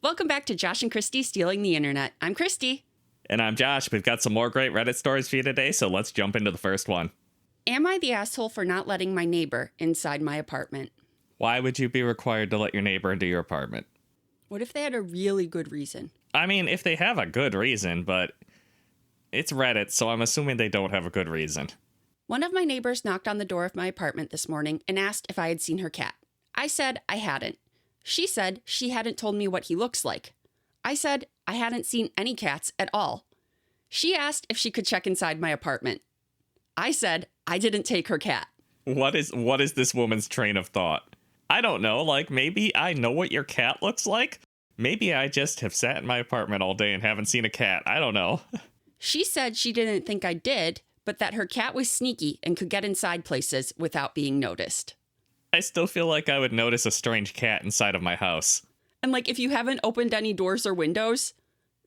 Welcome back to Josh and Kristie Stealing the Internet. I'm Kristie. And I'm Josh. We've got some more great Reddit stories for you today, so let's jump into the first one. Am I the asshole for not letting my neighbor inside my apartment? Why would you be required to let your neighbor into your apartment? What if they had a really good reason? I mean, if they have a good reason, but it's Reddit, so I'm assuming they don't have a good reason. One of my neighbors knocked on the door of my apartment this morning and asked if I had seen her cat. I said I hadn't. She said she hadn't told me what he looks like. I said I hadn't seen any cats at all. She asked if she could check inside my apartment. I said I didn't take her cat. What is this woman's train of thought? I don't know, like maybe I know what your cat looks like? Maybe I just have sat in my apartment all day and haven't seen a cat. I don't know. She said she didn't think I did, but that her cat was sneaky and could get inside places without being noticed. I still feel like I would notice a strange cat inside of my house. And like if you haven't opened any doors or windows,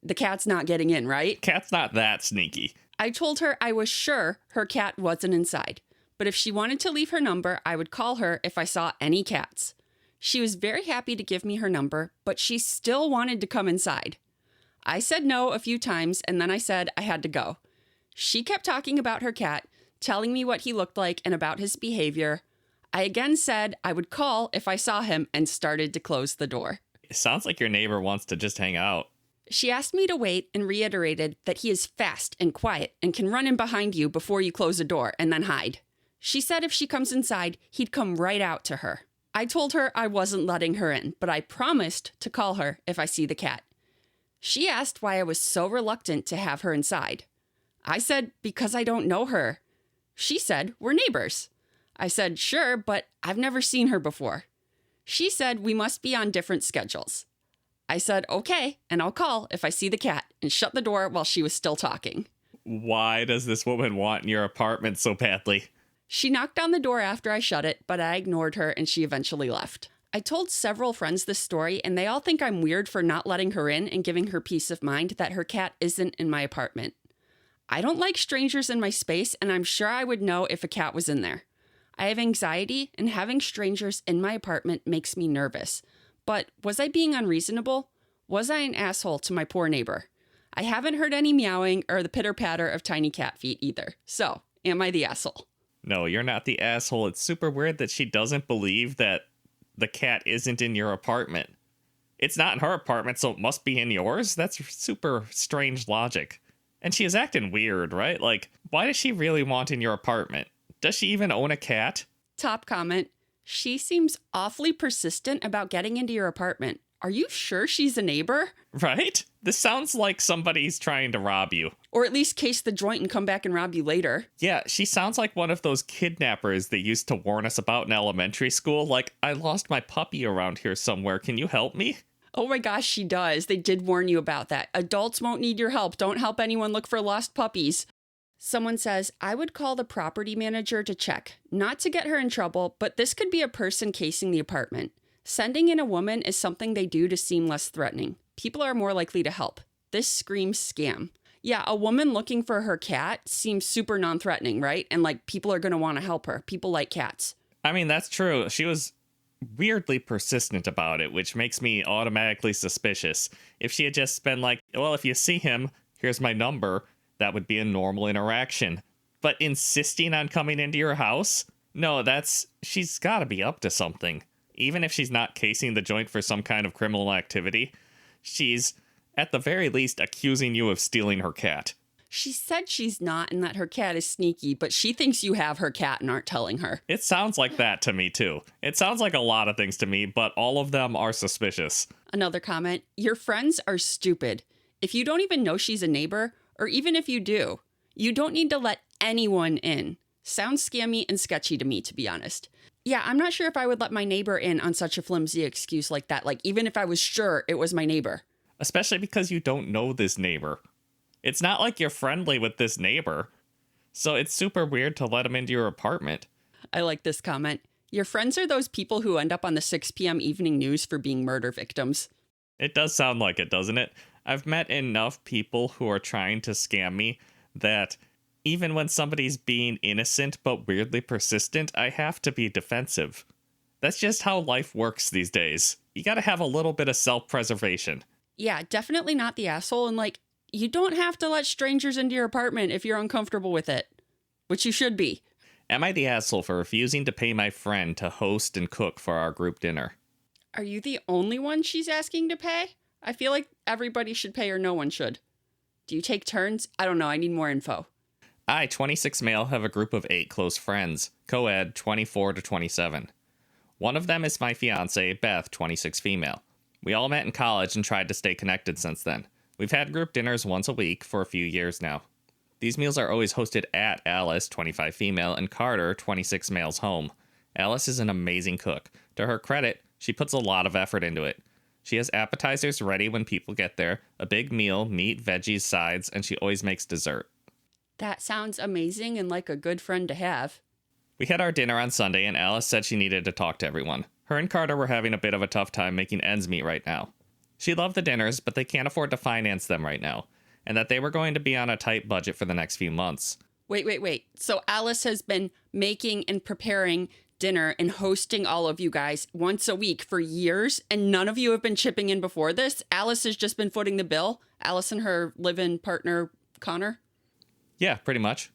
the cat's not getting in, right? Cat's not that sneaky. I told her I was sure her cat wasn't inside, but if she wanted to leave her number, I would call her if I saw any cats. She was very happy to give me her number, but she still wanted to come inside. I said no a few times, and then I said I had to go. She kept talking about her cat, telling me what he looked like and about his behavior. I again said I would call if I saw him and started to close the door. It sounds like your neighbor wants to just hang out. She asked me to wait and reiterated that he is fast and quiet and can run in behind you before you close the door and then hide. She said if she comes inside, he'd come right out to her. I told her I wasn't letting her in, but I promised to call her if I see the cat. She asked why I was so reluctant to have her inside. I said, because I don't know her. She said, we're neighbors. I said, sure, but I've never seen her before. She said we must be on different schedules. I said, okay, and I'll call if I see the cat, and shut the door while she was still talking. Why does this woman want in your apartment so badly? She knocked on the door after I shut it, but I ignored her and she eventually left. I told several friends this story, and they all think I'm weird for not letting her in and giving her peace of mind that her cat isn't in my apartment. I don't like strangers in my space, and I'm sure I would know if a cat was in there. I have anxiety, and having strangers in my apartment makes me nervous. But was I being unreasonable? Was I an asshole to my poor neighbor? I haven't heard any meowing or the pitter-patter of tiny cat feet either. So, am I the asshole? No, you're not the asshole. It's super weird that she doesn't believe that the cat isn't in your apartment. It's not in her apartment, so it must be in yours? That's super strange logic. And she is acting weird, right? Like, why does she really want in your apartment? Does she even own a cat? Top comment. She seems awfully persistent about getting into your apartment. Are you sure she's a neighbor? Right? This sounds like somebody's trying to rob you. Or at least case the joint and come back and rob you later. Yeah, she sounds like one of those kidnappers they used to warn us about in elementary school. Like, I lost my puppy around here somewhere. Can you help me? Oh my gosh, she does. They did warn you about that. Adults won't need your help. Don't help anyone look for lost puppies. Someone says, I would call the property manager to check. Not to get her in trouble, but this could be a person casing the apartment. Sending in a woman is something they do to seem less threatening. People are more likely to help. This screams scam. Yeah, a woman looking for her cat seems super non-threatening, right? And like people are going to want to help her. People like cats. I mean, that's true. She was weirdly persistent about it, which makes me automatically suspicious. If she had just been like, well, if you see him, here's my number, that would be a normal interaction. But insisting on coming into your house? No, she's got to be up to something. Even if she's not casing the joint for some kind of criminal activity, she's, at the very least, accusing you of stealing her cat. She said she's not and that her cat is sneaky, but she thinks you have her cat and aren't telling her. It sounds like that to me, too. It sounds like a lot of things to me, but all of them are suspicious. Another comment, your friends are stupid. If you don't even know she's a neighbor, or even if you do, you don't need to let anyone in. Sounds scammy and sketchy to me, to be honest. Yeah, I'm not sure if I would let my neighbor in on such a flimsy excuse like that, like even if I was sure it was my neighbor. Especially because you don't know this neighbor. It's not like you're friendly with this neighbor. So it's super weird to let him into your apartment. I like this comment. Your friends are those people who end up on the 6 p.m. evening news for being murder victims. It does sound like it, doesn't it? I've met enough people who are trying to scam me that even when somebody's being innocent but weirdly persistent, I have to be defensive. That's just how life works these days. You gotta have a little bit of self-preservation. Yeah, definitely not the asshole. And like, you don't have to let strangers into your apartment if you're uncomfortable with it, which you should be. Am I the asshole for refusing to pay my friend to host and cook for our group dinner? Are you the only one she's asking to pay? I feel like everybody should pay or no one should. Do you take turns? I don't know. I need more info. I, 26 male, have a group of 8 close friends, co-ed 24 to 27. One of them is my fiance, Beth, 26 female. We all met in college and tried to stay connected since then. We've had group dinners once a week for a few years now. These meals are always hosted at Alice, 25 female, and Carter, 26 male's home. Alice is an amazing cook. To her credit, she puts a lot of effort into it. She has appetizers ready when people get there, a big meal, meat, veggies, sides, and she always makes dessert. That sounds amazing and like a good friend to have. We had our dinner on Sunday, and Alice said she needed to talk to everyone. Her and Carter were having a bit of a tough time making ends meet right now. She loved the dinners, but they can't afford to finance them right now, and that they were going to be on a tight budget for the next few months. Wait. So Alice has been making and preparing dinner and hosting all of you guys once a week for years, and none of you have been chipping in before this? Alice has just been footing the bill? Alice and her live-in partner, Connor? Yeah, pretty much.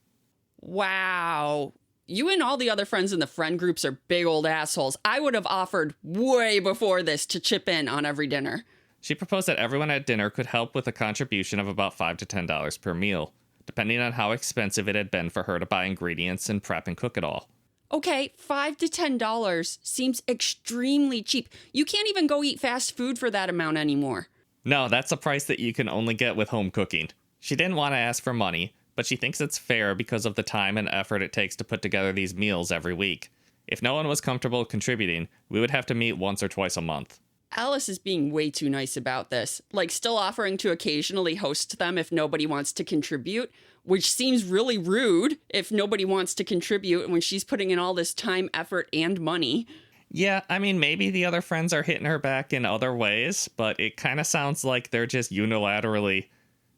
Wow. You and all the other friends in the friend groups are big old assholes. I would have offered way before this to chip in on every dinner. She proposed that everyone at dinner could help with a contribution of about $5 to $10 per meal, depending on how expensive it had been for her to buy ingredients and prep and cook it all. Okay, $5 to $10 seems extremely cheap. You can't even go eat fast food for that amount anymore. No, that's a price that you can only get with home cooking. She didn't want to ask for money, but she thinks it's fair because of the time and effort it takes to put together these meals every week. If no one was comfortable contributing, we would have to meet once or twice a month. Alice is being way too nice about this, like still offering to occasionally host them if nobody wants to contribute, which seems really rude if nobody wants to contribute when she's putting in all this time, effort, and money. Yeah, I mean, maybe the other friends are hitting her back in other ways, but it kind of sounds like they're just unilaterally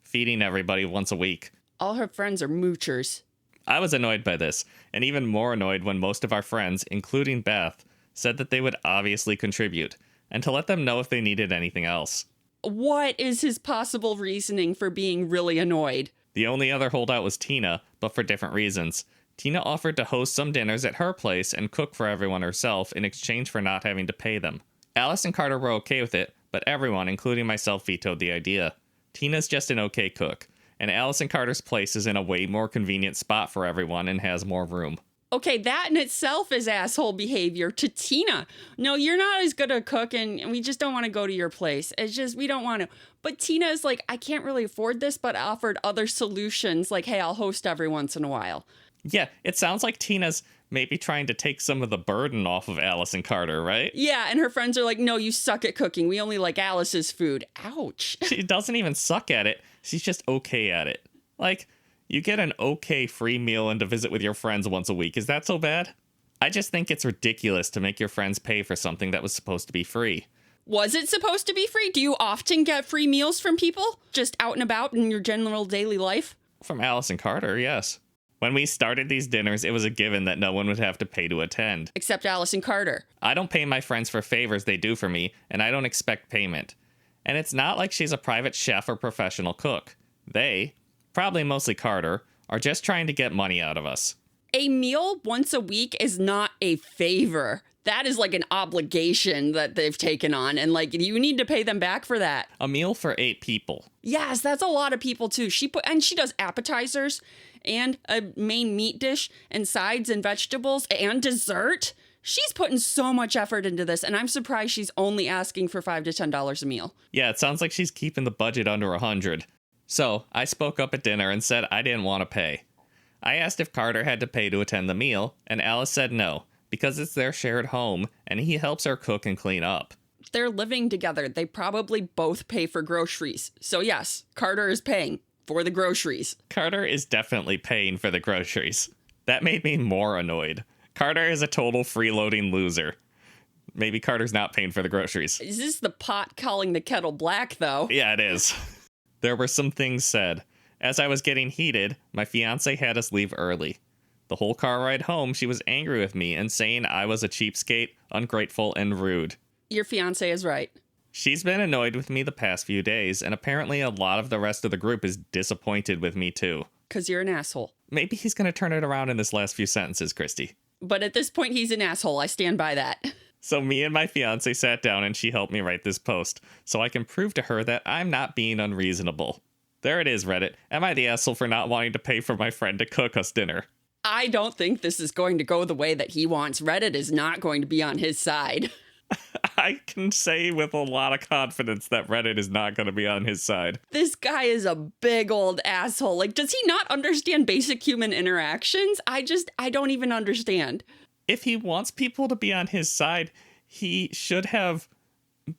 feeding everybody once a week. All her friends are moochers. I was annoyed by this, and even more annoyed when most of our friends, including Beth, said that they would obviously contribute, and to let them know if they needed anything else. What is his possible reasoning for being really annoyed? The only other holdout was Tina, but for different reasons. Tina offered to host some dinners at her place and cook for everyone herself in exchange for not having to pay them. Alice and Carter were okay with it, but everyone, including myself, vetoed the idea. Tina's just an okay cook, and Alice and Carter's place is in a way more convenient spot for everyone and has more room. Okay, that in itself is asshole behavior to Tina. No, you're not as good a cook, and we just don't want to go to your place. It's just, we don't want to. But Tina is like, I can't really afford this, but offered other solutions, like, hey, I'll host every once in a while. Yeah, it sounds like Tina's maybe trying to take some of the burden off of Alice and Carter, right? Yeah, and her friends are like, no, you suck at cooking. We only like Alice's food. Ouch. She doesn't even suck at it. She's just okay at it. Like, you get an okay free meal and to visit with your friends once a week. Is that so bad? I just think it's ridiculous to make your friends pay for something that was supposed to be free. Was it supposed to be free? Do you often get free meals from people? Just out and about in your general daily life? From Alice and Carter, yes. When we started these dinners, it was a given that no one would have to pay to attend. Except Alice and Carter. I don't pay my friends for favors they do for me, and I don't expect payment. And it's not like she's a private chef or professional cook. They, probably mostly Carter, are just trying to get money out of us. A meal once a week is not a favor. That is like an obligation that they've taken on, and like you need to pay them back for that. A meal for 8 people. Yes, that's a lot of people too. She does appetizers and a main meat dish and sides and vegetables and dessert. She's putting so much effort into this, and I'm surprised she's only asking for $5 to $10 a meal. Yeah, it sounds like she's keeping the budget under 100. So I spoke up at dinner and said I didn't want to pay. I asked if Carter had to pay to attend the meal, and Alice said no, because it's their shared home, and he helps her cook and clean up. They're living together. They probably both pay for groceries. So yes, Carter is paying for the groceries. Carter is definitely paying for the groceries. That made me more annoyed. Carter is a total freeloading loser. Maybe Carter's not paying for the groceries. Is this the pot calling the kettle black, though? Yeah, it is. There were some things said. As I was getting heated, my fiancé had us leave early. The whole car ride home, she was angry with me and saying I was a cheapskate, ungrateful, and rude. Your fiance is right. She's been annoyed with me the past few days, and apparently a lot of the rest of the group is disappointed with me too. Because you're an asshole. Maybe he's going to turn it around in this last few sentences, Kristie. But at this point, he's an asshole. I stand by that. So me and my fiance sat down and she helped me write this post so I can prove to her that I'm not being unreasonable. There it is, Reddit. Am I the asshole for not wanting to pay for my friend to cook us dinner? I don't think this is going to go the way that he wants. Reddit is not going to be on his side. I can say with a lot of confidence that Reddit is not going to be on his side. This guy is a big old asshole. Like, does he not understand basic human interactions? I don't even understand. If he wants people to be on his side, he should have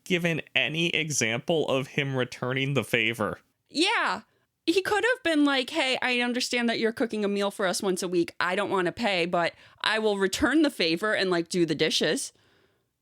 given any example of him returning the favor. Yeah. He could have been like, hey, I understand that you're cooking a meal for us once a week. I don't want to pay, but I will return the favor and like do the dishes.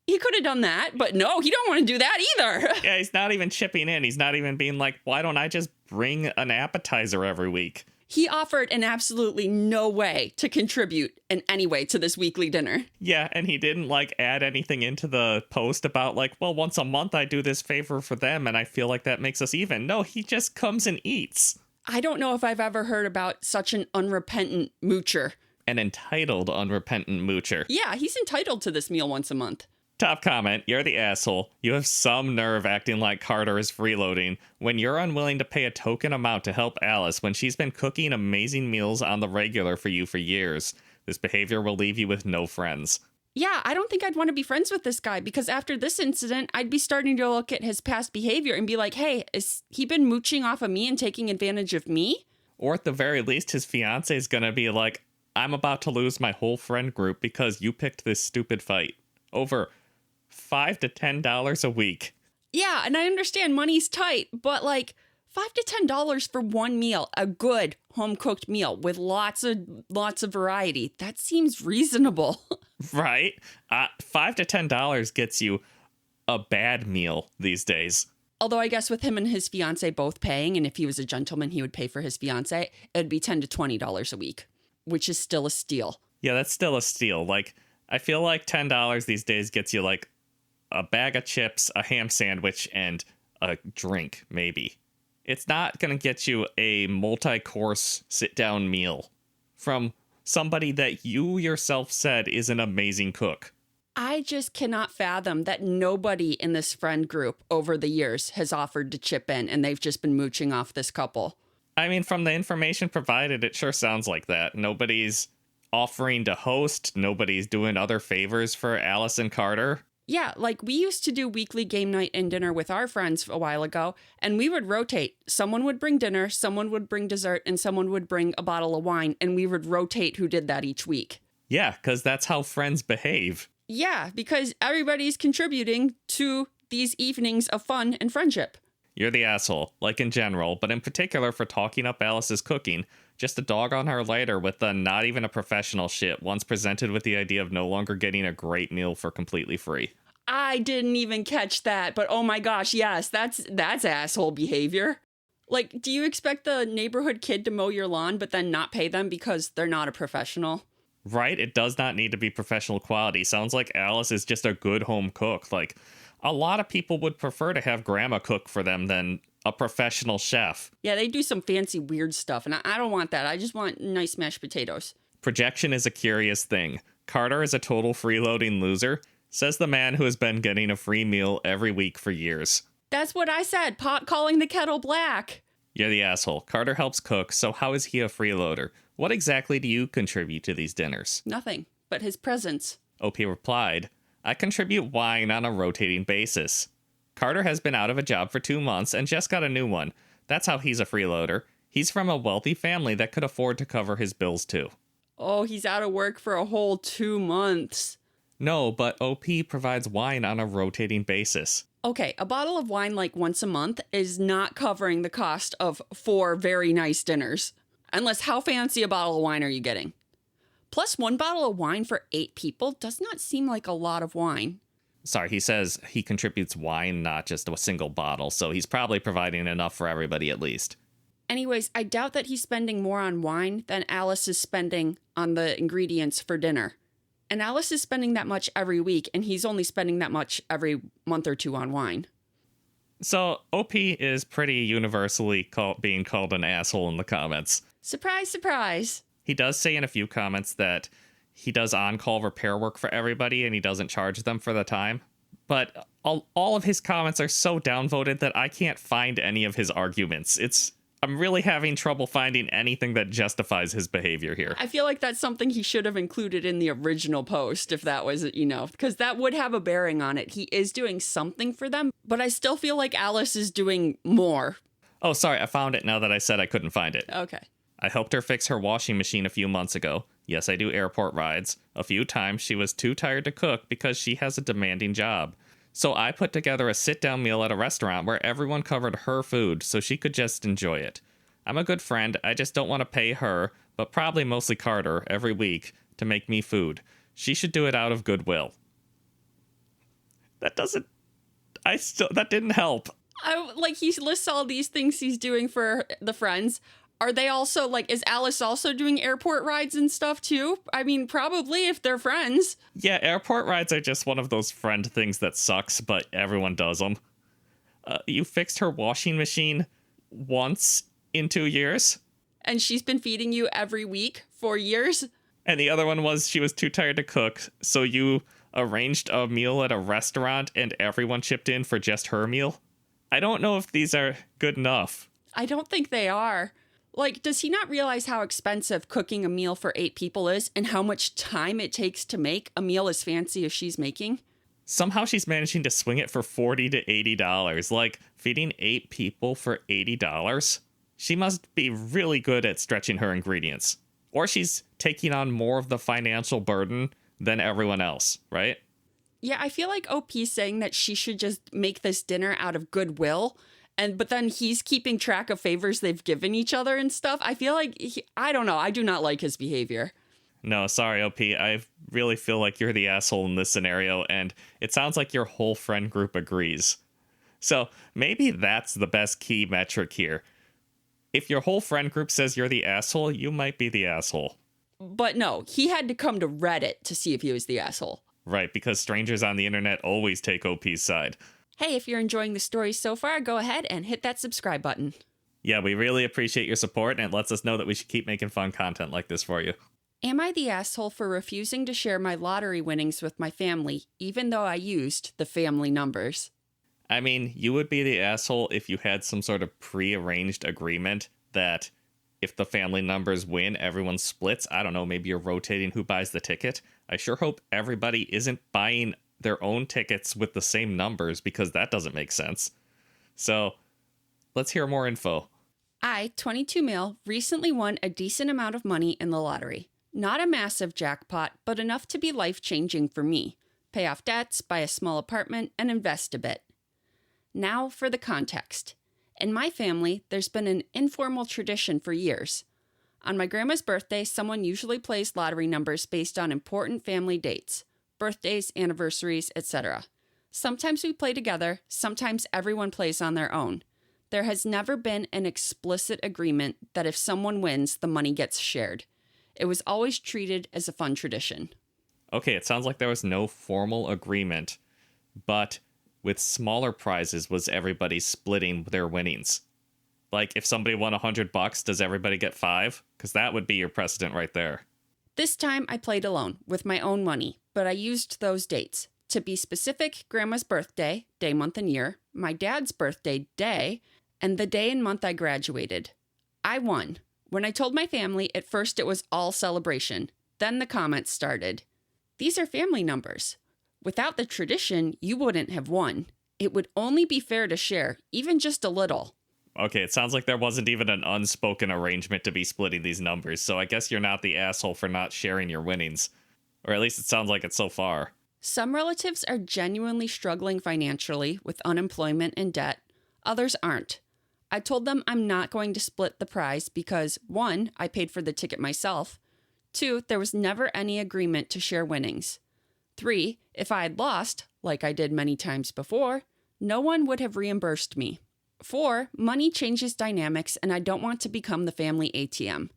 He could have done that, but no, he don't want to do that either. Yeah, he's not even chipping in. He's not even being like, why don't I just bring an appetizer every week? He offered in absolutely no way to contribute in any way to this weekly dinner. Yeah, and he didn't like add anything into the post about like, well, once a month I do this favor for them and I feel like that makes us even. No, he just comes and eats. I don't know if I've ever heard about such an unrepentant moocher. An entitled unrepentant moocher. Yeah, he's entitled to this meal once a month. Top comment, you're the asshole. You have some nerve acting like Carter is freeloading when you're unwilling to pay a token amount to help Alice when she's been cooking amazing meals on the regular for you for years. This behavior will leave you with no friends. Yeah, I don't think I'd want to be friends with this guy because after this incident, I'd be starting to look at his past behavior and be like, hey, has he been mooching off of me and taking advantage of me? Or at the very least, his fiance is going to be like, I'm about to lose my whole friend group because you picked this stupid fight over $5 to $10 a week. Yeah, and I understand money's tight, but like $5 to $10 for one meal, a good home cooked meal with lots of variety. That seems reasonable. Right? $5 to $10 gets you a bad meal these days. Although I guess with him and his fiance both paying, and if he was a gentleman, he would pay for his fiance, it'd be $10 to $20 a week, which is still a steal. Yeah, that's still a steal. Like, I feel like $10 these days gets you like a bag of chips, a ham sandwich, and a drink, maybe. It's not going to get you a multi-course sit-down meal from somebody that you yourself said is an amazing cook. I just cannot fathom that nobody in this friend group over the years has offered to chip in, and they've just been mooching off this couple. I mean, from the information provided, it sure sounds like that. Nobody's offering to host. Nobody's doing other favors for Alice and Carter. Yeah, like we used to do weekly game night and dinner with our friends a while ago, and we would rotate. Someone would bring dinner, someone would bring dessert, and someone would bring a bottle of wine, and we would rotate who did that each week. Yeah, because that's how friends behave. Yeah, because everybody's contributing to these evenings of fun and friendship. You're the asshole, like in general, but in particular for talking up Alice's cooking. Just a dog on her later with the not even a professional shit once presented with the idea of no longer getting a great meal for completely free. I didn't even catch that, but oh my gosh, yes, that's asshole behavior. Like, do you expect the neighborhood kid to mow your lawn but then not pay them because they're not a professional? Right? It does not need to be professional quality. Sounds like Alice is just a good home cook. Like, a lot of people would prefer to have grandma cook for them than a professional chef. Yeah, they do some fancy weird stuff, and I don't want that. I just want nice mashed potatoes. Projection is a curious thing. Carter is a total freeloading loser, says the man who has been getting a free meal every week for years. That's what I said, pot calling the kettle black. You're the asshole. Carter helps cook, so how is he a freeloader? What exactly do you contribute to these dinners? Nothing, but his presence. OP replied, I contribute wine on a rotating basis. Carter has been out of a job for 2 months and just got a new one. That's how he's a freeloader. He's from a wealthy family that could afford to cover his bills too. Oh, he's out of work for a whole 2 months. No, but OP provides wine on a rotating basis. Okay, a bottle of wine like once a month is not covering the cost of 4 very nice dinners. Unless, how fancy a bottle of wine are you getting? Plus, 1 bottle of wine for 8 people does not seem like a lot of wine. Sorry, he says he contributes wine, not just a single bottle, so he's probably providing enough for everybody at least. Anyways, I doubt that he's spending more on wine than Alice is spending on the ingredients for dinner. And Alice is spending that much every week, and he's only spending that much every month or two on wine. So OP is pretty universally being called an asshole in the comments. Surprise, surprise. He does say in a few comments that he does on-call repair work for everybody and he doesn't charge them for the time. But all of his comments are so downvoted that I can't find any of his arguments. I'm really having trouble finding anything that justifies his behavior here. I feel like that's something he should have included in the original post if that was, because that would have a bearing on it. He is doing something for them, but I still feel like Alice is doing more. Oh, sorry, I found it now that I said I couldn't find it. Okay. I helped her fix her washing machine a few months ago. Yes, I do airport rides. A few times she was too tired to cook because she has a demanding job. So I put together a sit-down meal at a restaurant where everyone covered her food so she could just enjoy it. I'm a good friend, I just don't want to pay her, but probably mostly Carter, every week to make me food. She should do it out of goodwill. That didn't help. He lists all these things he's doing for the friends. Are they also, is Alice also doing airport rides and stuff too? I mean, probably if they're friends. Yeah, airport rides are just one of those friend things that sucks, but everyone does them. You fixed her washing machine once in 2 years? And she's been feeding you every week for years? And the other one was she was too tired to cook, so you arranged a meal at a restaurant and everyone chipped in for just her meal? I don't know if these are good enough. I don't think they are. Does he not realize how expensive cooking a meal for 8 people is and how much time it takes to make a meal as fancy as she's making? Somehow she's managing to swing it for $40 to $80. Feeding 8 people for $80? She must be really good at stretching her ingredients. Or she's taking on more of the financial burden than everyone else, right? Yeah, I feel like OP's saying that she should just make this dinner out of goodwill. But then he's keeping track of favors they've given each other and stuff. I feel like, I don't know. I do not like his behavior. No, sorry, OP. I really feel like you're the asshole in this scenario, and it sounds like your whole friend group agrees. So maybe that's the best key metric here. If your whole friend group says you're the asshole, you might be the asshole. But no, he had to come to Reddit to see if he was the asshole. Right, because strangers on the internet always take OP's side. Hey, if you're enjoying the story so far, go ahead and hit that subscribe button. Yeah, we really appreciate your support, and it lets us know that we should keep making fun content like this for you. Am I the asshole for refusing to share my lottery winnings with my family, even though I used the family numbers? I mean, you would be the asshole if you had some sort of pre-arranged agreement that if the family numbers win, everyone splits. I don't know, maybe you're rotating who buys the ticket. I sure hope everybody isn't buying their own tickets with the same numbers, because that doesn't make sense. So let's hear more info. I, 22 male, recently won a decent amount of money in the lottery. Not a massive jackpot, but enough to be life-changing for me. Pay off debts, buy a small apartment, and invest a bit. Now for the context. In my family, there's been an informal tradition for years. On my grandma's birthday, someone usually plays lottery numbers based on important family dates. Birthdays, anniversaries, etc. Sometimes we play together, sometimes everyone plays on their own. There has never been an explicit agreement that if someone wins, the money gets shared. It was always treated as a fun tradition. Okay, it sounds like there was no formal agreement, but with smaller prizes, was everybody splitting their winnings? If somebody won $100, does everybody get 5? Because that would be your precedent right there. This time I played alone, with my own money, but I used those dates. To be specific, Grandma's birthday, day, month, and year, my dad's birthday, day, and the day and month I graduated. I won. When I told my family, at first it was all celebration. Then the comments started. These are family numbers. Without the tradition, you wouldn't have won. It would only be fair to share, even just a little. Okay, it sounds like there wasn't even an unspoken arrangement to be splitting these numbers, so I guess you're not the asshole for not sharing your winnings. Or at least it sounds like it so far. Some relatives are genuinely struggling financially with unemployment and debt. Others aren't. I told them I'm not going to split the prize because, 1, I paid for the ticket myself. 2, there was never any agreement to share winnings. 3, if I had lost, like I did many times before, no one would have reimbursed me. 4, money changes dynamics and I don't want to become the family ATM.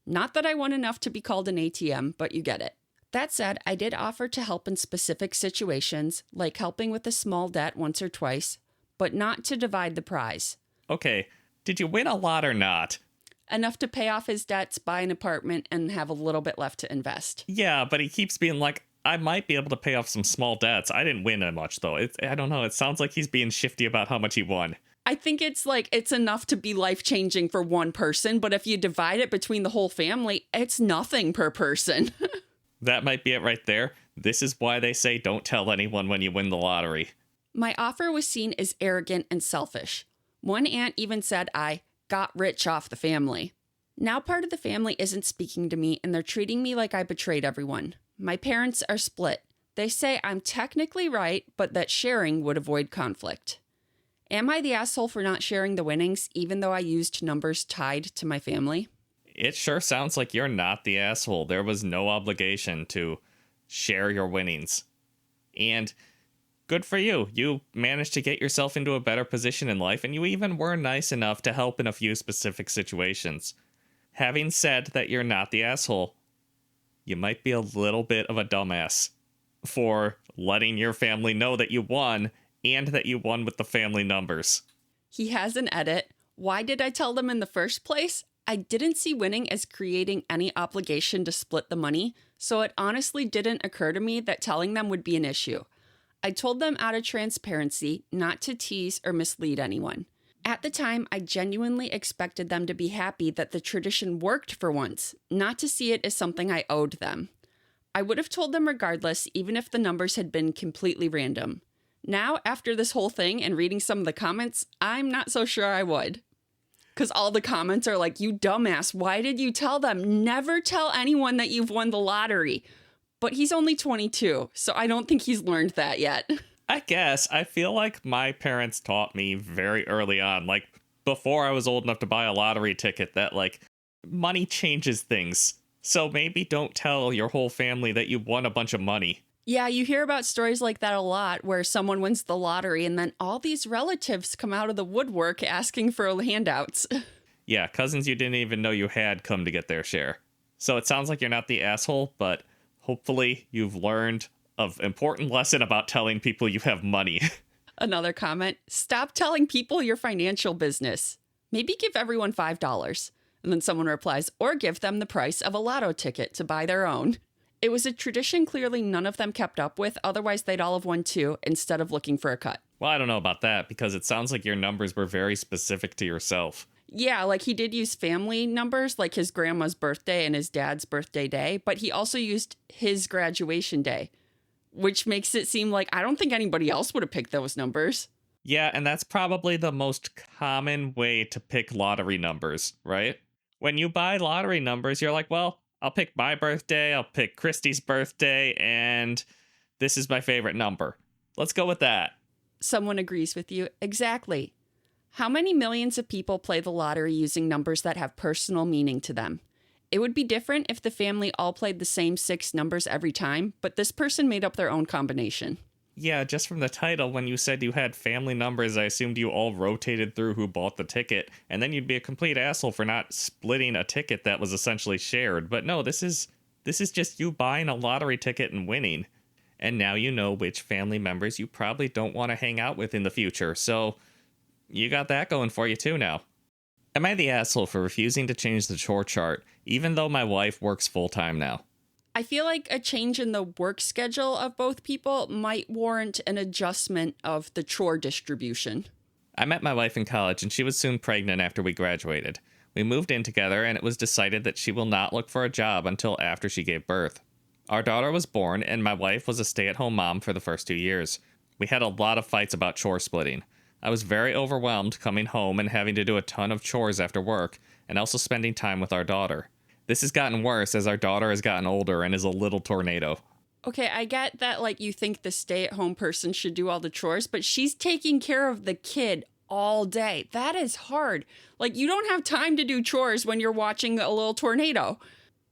Not that I want enough to be called an ATM, but you get it. That said, I did offer to help in specific situations, like helping with a small debt once or twice, but not to divide the prize. Okay, did you win a lot or not? Enough to pay off his debts, buy an apartment, and have a little bit left to invest. Yeah, but he keeps being like, I might be able to pay off some small debts. I didn't win that much, though. I don't know. It sounds like he's being shifty about how much he won. I think it's enough to be life-changing for one person, but if you divide it between the whole family, it's nothing per person. That might be it right there. This is why they say don't tell anyone when you win the lottery. My offer was seen as arrogant and selfish. One aunt even said I got rich off the family. Now part of the family isn't speaking to me, and they're treating me like I betrayed everyone. My parents are split. They say I'm technically right, but that sharing would avoid conflict. Am I the asshole for not sharing the winnings, even though I used numbers tied to my family? It sure sounds like you're not the asshole. There was no obligation to share your winnings. And good for you. You managed to get yourself into a better position in life, and you even were nice enough to help in a few specific situations. Having said that you're not the asshole, you might be a little bit of a dumbass for letting your family know that you won and that you won with the family numbers. He has an edit. Why did I tell them in the first place? I didn't see winning as creating any obligation to split the money, so it honestly didn't occur to me that telling them would be an issue. I told them out of transparency, not to tease or mislead anyone. At the time, I genuinely expected them to be happy that the tradition worked for once, not to see it as something I owed them. I would have told them regardless, even if the numbers had been completely random. Now, after this whole thing and reading some of the comments, I'm not so sure I would. Because all the comments are like, you dumbass, why did you tell them? Never tell anyone that you've won the lottery. But he's only 22, so I don't think he's learned that yet. I guess. I feel like my parents taught me very early on, like before I was old enough to buy a lottery ticket, that like money changes things. So maybe don't tell your whole family that you won a bunch of money. Yeah, you hear about stories like that a lot where someone wins the lottery and then all these relatives come out of the woodwork asking for handouts. Yeah, cousins you didn't even know you had come to get their share. So it sounds like you're not the asshole, but hopefully you've learned an important lesson about telling people you have money. Another comment, stop telling people your financial business. Maybe give everyone $5. And then someone replies, or give them the price of a lotto ticket to buy their own. It was a tradition clearly none of them kept up with, otherwise they'd all have won too, instead of looking for a cut. Well, I don't know about that, because it sounds like your numbers were very specific to yourself. Yeah, like he did use family numbers, like his grandma's birthday and his dad's birthday day, but he also used his graduation day, which makes it seem like I don't think anybody else would have picked those numbers. Yeah, and that's probably the most common way to pick lottery numbers, right? When you buy lottery numbers, you're like, well, I'll pick my birthday, I'll pick Kristie's birthday, and this is my favorite number. Let's go with that. Someone agrees with you. Exactly. How many millions of people play the lottery using numbers that have personal meaning to them? It would be different if the family all played the same 6 numbers every time, but this person made up their own combination. Yeah, just from the title, when you said you had family numbers, I assumed you all rotated through who bought the ticket, and then you'd be a complete asshole for not splitting a ticket that was essentially shared. But no, this is just you buying a lottery ticket and winning. And now you know which family members you probably don't want to hang out with in the future, so you got that going for you too now. Am I the asshole for refusing to change the chore chart, even though my wife works full-time now? I feel like a change in the work schedule of both people might warrant an adjustment of the chore distribution. I met my wife in college, and she was soon pregnant after we graduated. We moved in together, and it was decided that she will not look for a job until after she gave birth. Our daughter was born, and my wife was a stay-at-home mom for the first 2 years. We had a lot of fights about chore splitting. I was very overwhelmed coming home and having to do a ton of chores after work, and also spending time with our daughter. This has gotten worse as our daughter has gotten older and is a little tornado. Okay, I get that, like, you think the stay-at-home person should do all the chores, but she's taking care of the kid all day. That is hard. Like, you don't have time to do chores when you're watching a little tornado.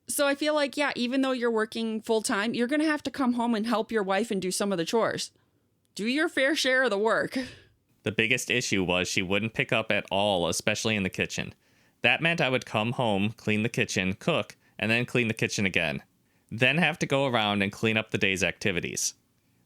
So I feel like, yeah, even though you're working full-time, you're going to have to come home and help your wife and do some of the chores. Do your fair share of the work. The biggest issue was she wouldn't pick up at all, especially in the kitchen. That meant I would come home, clean the kitchen, cook, and then clean the kitchen again. then have to go around and clean up the day's activities.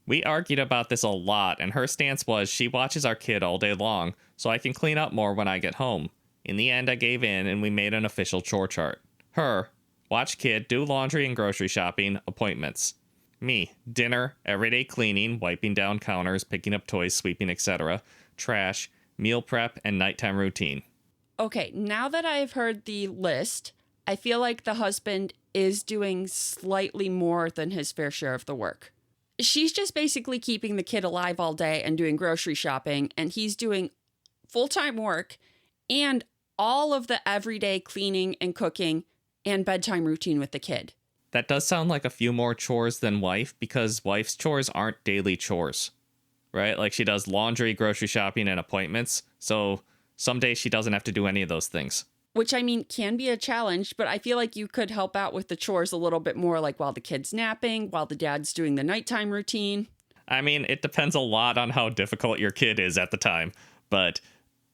We argued about this a lot, and her stance was she watches our kid all day long, so I can clean up more when I get home. In the end, I gave in, and we made an official chore chart. Her, watch kid, do laundry and grocery shopping, appointments. Me, dinner, everyday cleaning, wiping down counters, picking up toys, sweeping, etc., trash, meal prep, and nighttime routine. Okay, now that I've heard the list, I feel like the husband is doing slightly more than his fair share of the work. She's just basically keeping the kid alive all day and doing grocery shopping, and he's doing full-time work and all of the everyday cleaning and cooking and bedtime routine with the kid. That does sound like a few more chores than wife, because wife's chores aren't daily chores, right? Like she does laundry, grocery shopping, and appointments. So some days she doesn't have to do any of those things. Which, I mean, can be a challenge, but I feel like you could help out with the chores a little bit more, like while the kid's napping, while the dad's doing the nighttime routine. I mean, it depends a lot on how difficult your kid is at the time, but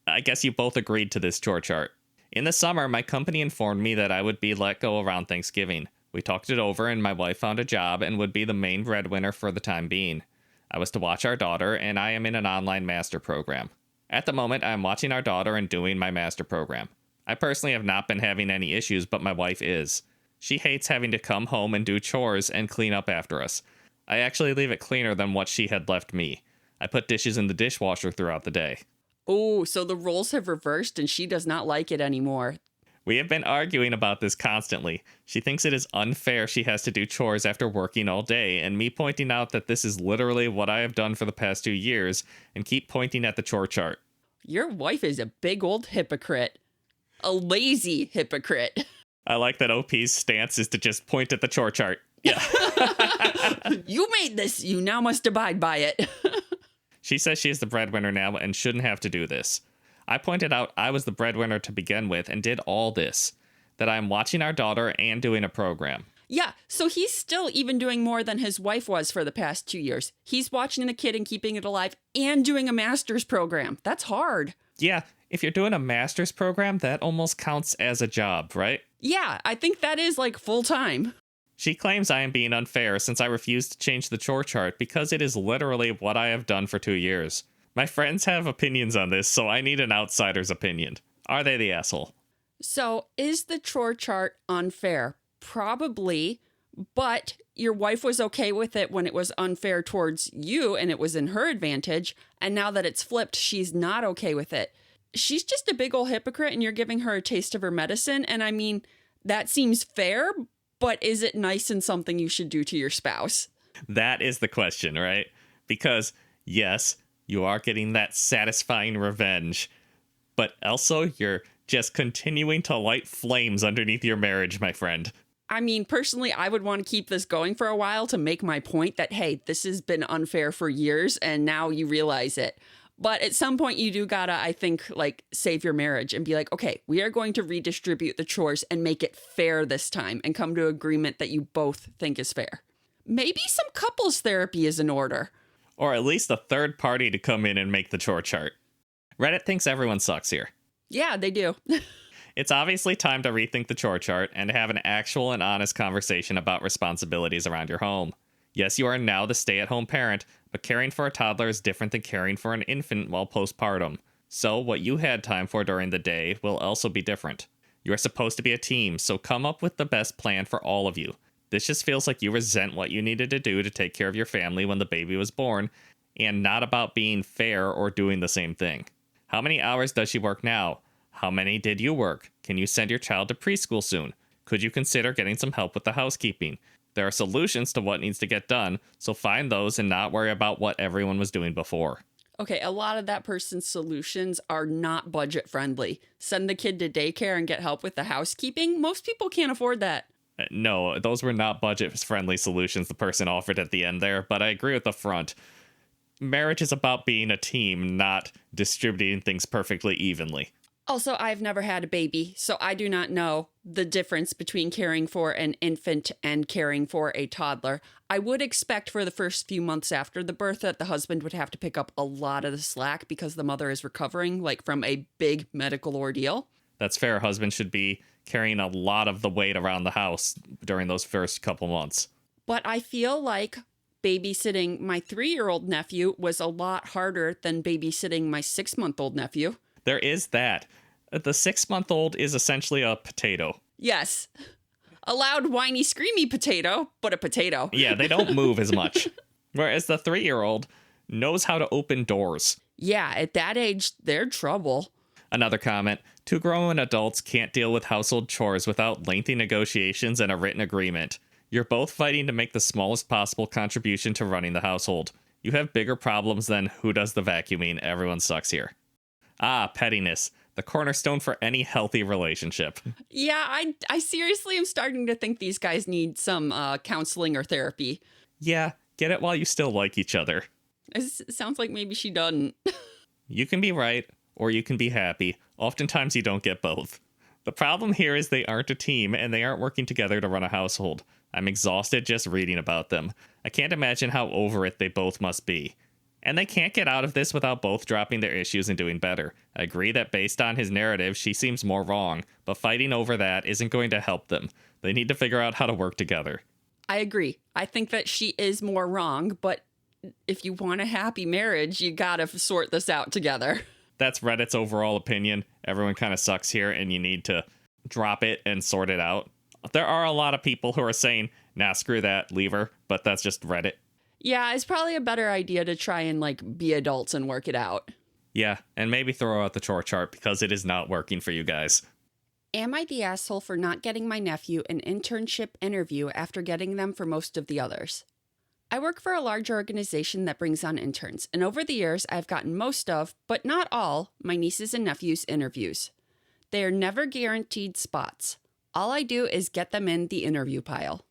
I guess you both agreed to this chore chart. In the summer, my company informed me that I would be let go around Thanksgiving. We talked it over, and my wife found a job and would be the main breadwinner for the time being. I was to watch our daughter, and I am in an online master program. At the moment, I am watching our daughter and doing my master program. I personally have not been having any issues, but my wife is. She hates having to come home and do chores and clean up after us. I actually leave it cleaner than what she had left me. I put dishes in the dishwasher throughout the day. Oh, so the roles have reversed and she does not like it anymore. We have been arguing about this constantly. She thinks it is unfair she has to do chores after working all day, and me pointing out that this is literally what I have done for the past 2 years, and keep pointing at the chore chart. Your wife is a big old hypocrite. A lazy hypocrite. I like that OP's stance is to just point at the chore chart. Yeah. You made this. You now must abide by it. She says she is the breadwinner now and shouldn't have to do this. I pointed out I was the breadwinner to begin with and did all this. That I am watching our daughter and doing a program. Yeah, so he's still even doing more than his wife was for the past 2 years. He's watching the kid and keeping it alive and doing a master's program. That's hard. Yeah, if you're doing a master's program, that almost counts as a job, right? Yeah, I think that is like full time. She claims I am being unfair since I refused to change the chore chart because it is literally what I have done for 2 years. My friends have opinions on this, so I need an outsider's opinion. Are they the asshole? So, is the chore chart unfair? Probably, but your wife was okay with it when it was unfair towards you and it was in her advantage, and now that it's flipped, she's not okay with it. She's just a big old hypocrite and you're giving her a taste of her medicine, and I mean, that seems fair, but is it nice and something you should do to your spouse? That is the question, right? Because, yes, you are getting that satisfying revenge, but also you're just continuing to light flames underneath your marriage, my friend. I mean, personally, I would want to keep this going for a while to make my point that, hey, this has been unfair for years and now you realize it. But at some point you do gotta, I think, like, save your marriage and be like, okay, we are going to redistribute the chores and make it fair this time and come to agreement that you both think is fair. Maybe some couples therapy is in order. Or at least a third party to come in and make the chore chart. Reddit thinks everyone sucks here. Yeah, they do. It's obviously time to rethink the chore chart and have an actual and honest conversation about responsibilities around your home. Yes, you are now the stay-at-home parent, but caring for a toddler is different than caring for an infant while postpartum. So what you had time for during the day will also be different. You are supposed to be a team, so come up with the best plan for all of you. This just feels like you resent what you needed to do to take care of your family when the baby was born, and not about being fair or doing the same thing. How many hours does she work now? How many did you work? Can you send your child to preschool soon? Could you consider getting some help with the housekeeping? There are solutions to what needs to get done, so find those and not worry about what everyone was doing before. Okay, a lot of that person's solutions are not budget friendly. Send the kid to daycare and get help with the housekeeping? Most people can't afford that. No, those were not budget-friendly solutions the person offered at the end there, but I agree with the front. Marriage is about being a team, not distributing things perfectly evenly. Also, I've never had a baby, so I do not know the difference between caring for an infant and caring for a toddler. I would expect for the first few months after the birth that the husband would have to pick up a lot of the slack because the mother is recovering, like, from a big medical ordeal. That's fair. Husband should be carrying a lot of the weight around the house during those first couple months. But I feel like babysitting my 3-year-old nephew was a lot harder than babysitting my 6-month-old nephew. There is that. The 6-month-old is essentially a potato. Yes. A loud, whiny, screamy potato, but a potato. Yeah, they don't move as much. Whereas the 3-year-old knows how to open doors. Yeah, at that age, they're trouble. Another comment, 2 grown adults can't deal with household chores without lengthy negotiations and a written agreement. You're both fighting to make the smallest possible contribution to running the household. You have bigger problems than who does the vacuuming, everyone sucks here. Ah, pettiness, the cornerstone for any healthy relationship. Yeah, I seriously am starting to think these guys need some counseling or therapy. Yeah, get it while you still like each other. It sounds like maybe she doesn't. You can be right, or you can be happy. Oftentimes you don't get both. The problem here is they aren't a team, and they aren't working together to run a household. I'm exhausted just reading about them. I can't imagine how over it they both must be. And they can't get out of this without both dropping their issues and doing better. I agree that based on his narrative, she seems more wrong, but fighting over that isn't going to help them. They need to figure out how to work together. I agree. I think that she is more wrong, but if you want a happy marriage, you gotta sort this out together. That's Reddit's overall opinion. Everyone kind of sucks here, and you need to drop it and sort it out. There are a lot of people who are saying, nah, screw that, leave her, but that's just Reddit. Yeah, it's probably a better idea to try and, be adults and work it out. Yeah, and maybe throw out the chore chart because it is not working for you guys. Am I the asshole for not getting my nephew an internship interview after getting them for most of the others? I work for a large organization that brings on interns, and over the years, I've gotten most of, but not all, my nieces and nephews' interviews. They are never guaranteed spots. All I do is get them in the interview pile.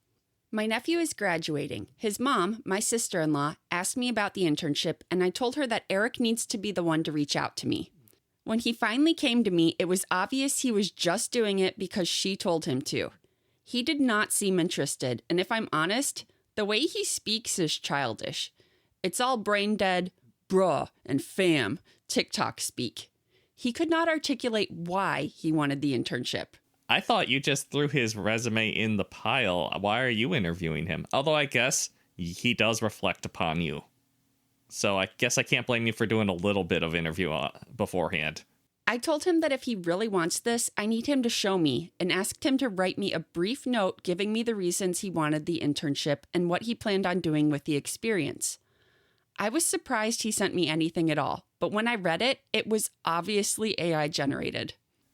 My nephew is graduating. His mom, my sister-in-law, asked me about the internship, and I told her that Eric needs to be the one to reach out to me. When he finally came to me, it was obvious he was just doing it because she told him to. He did not seem interested, and if I'm honest, the way he speaks is childish. It's all brain-dead, bruh, and fam, TikTok speak. He could not articulate why he wanted the internship. I thought you just threw his resume in the pile. Why are you interviewing him? Although I guess he does reflect upon you. So I guess I can't blame you for doing a little bit of interview beforehand. I told him that if he really wants this, I need him to show me, and asked him to write me a brief note giving me the reasons he wanted the internship and what he planned on doing with the experience. I was surprised he sent me anything at all, but when I read it, it was obviously AI generated.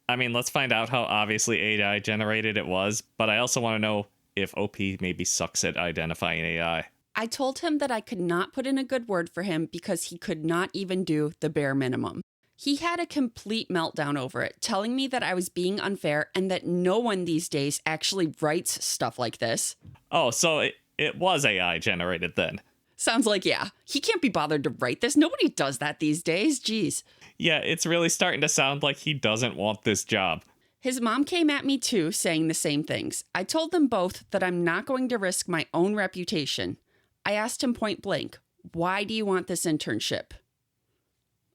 I mean, let's find out how obviously AI generated it was, but I also want to know if OP maybe sucks at identifying AI. I told him that I could not put in a good word for him because he could not even do the bare minimum. He had a complete meltdown over it, telling me that I was being unfair and that no one these days actually writes stuff like this. Oh, so it was AI generated then. Sounds like, yeah. He can't be bothered to write this. Nobody does that these days. Jeez. Yeah, it's really starting to sound like he doesn't want this job. His mom came at me too, saying the same things. I told them both that I'm not going to risk my own reputation. I asked him point blank, why do you want this internship?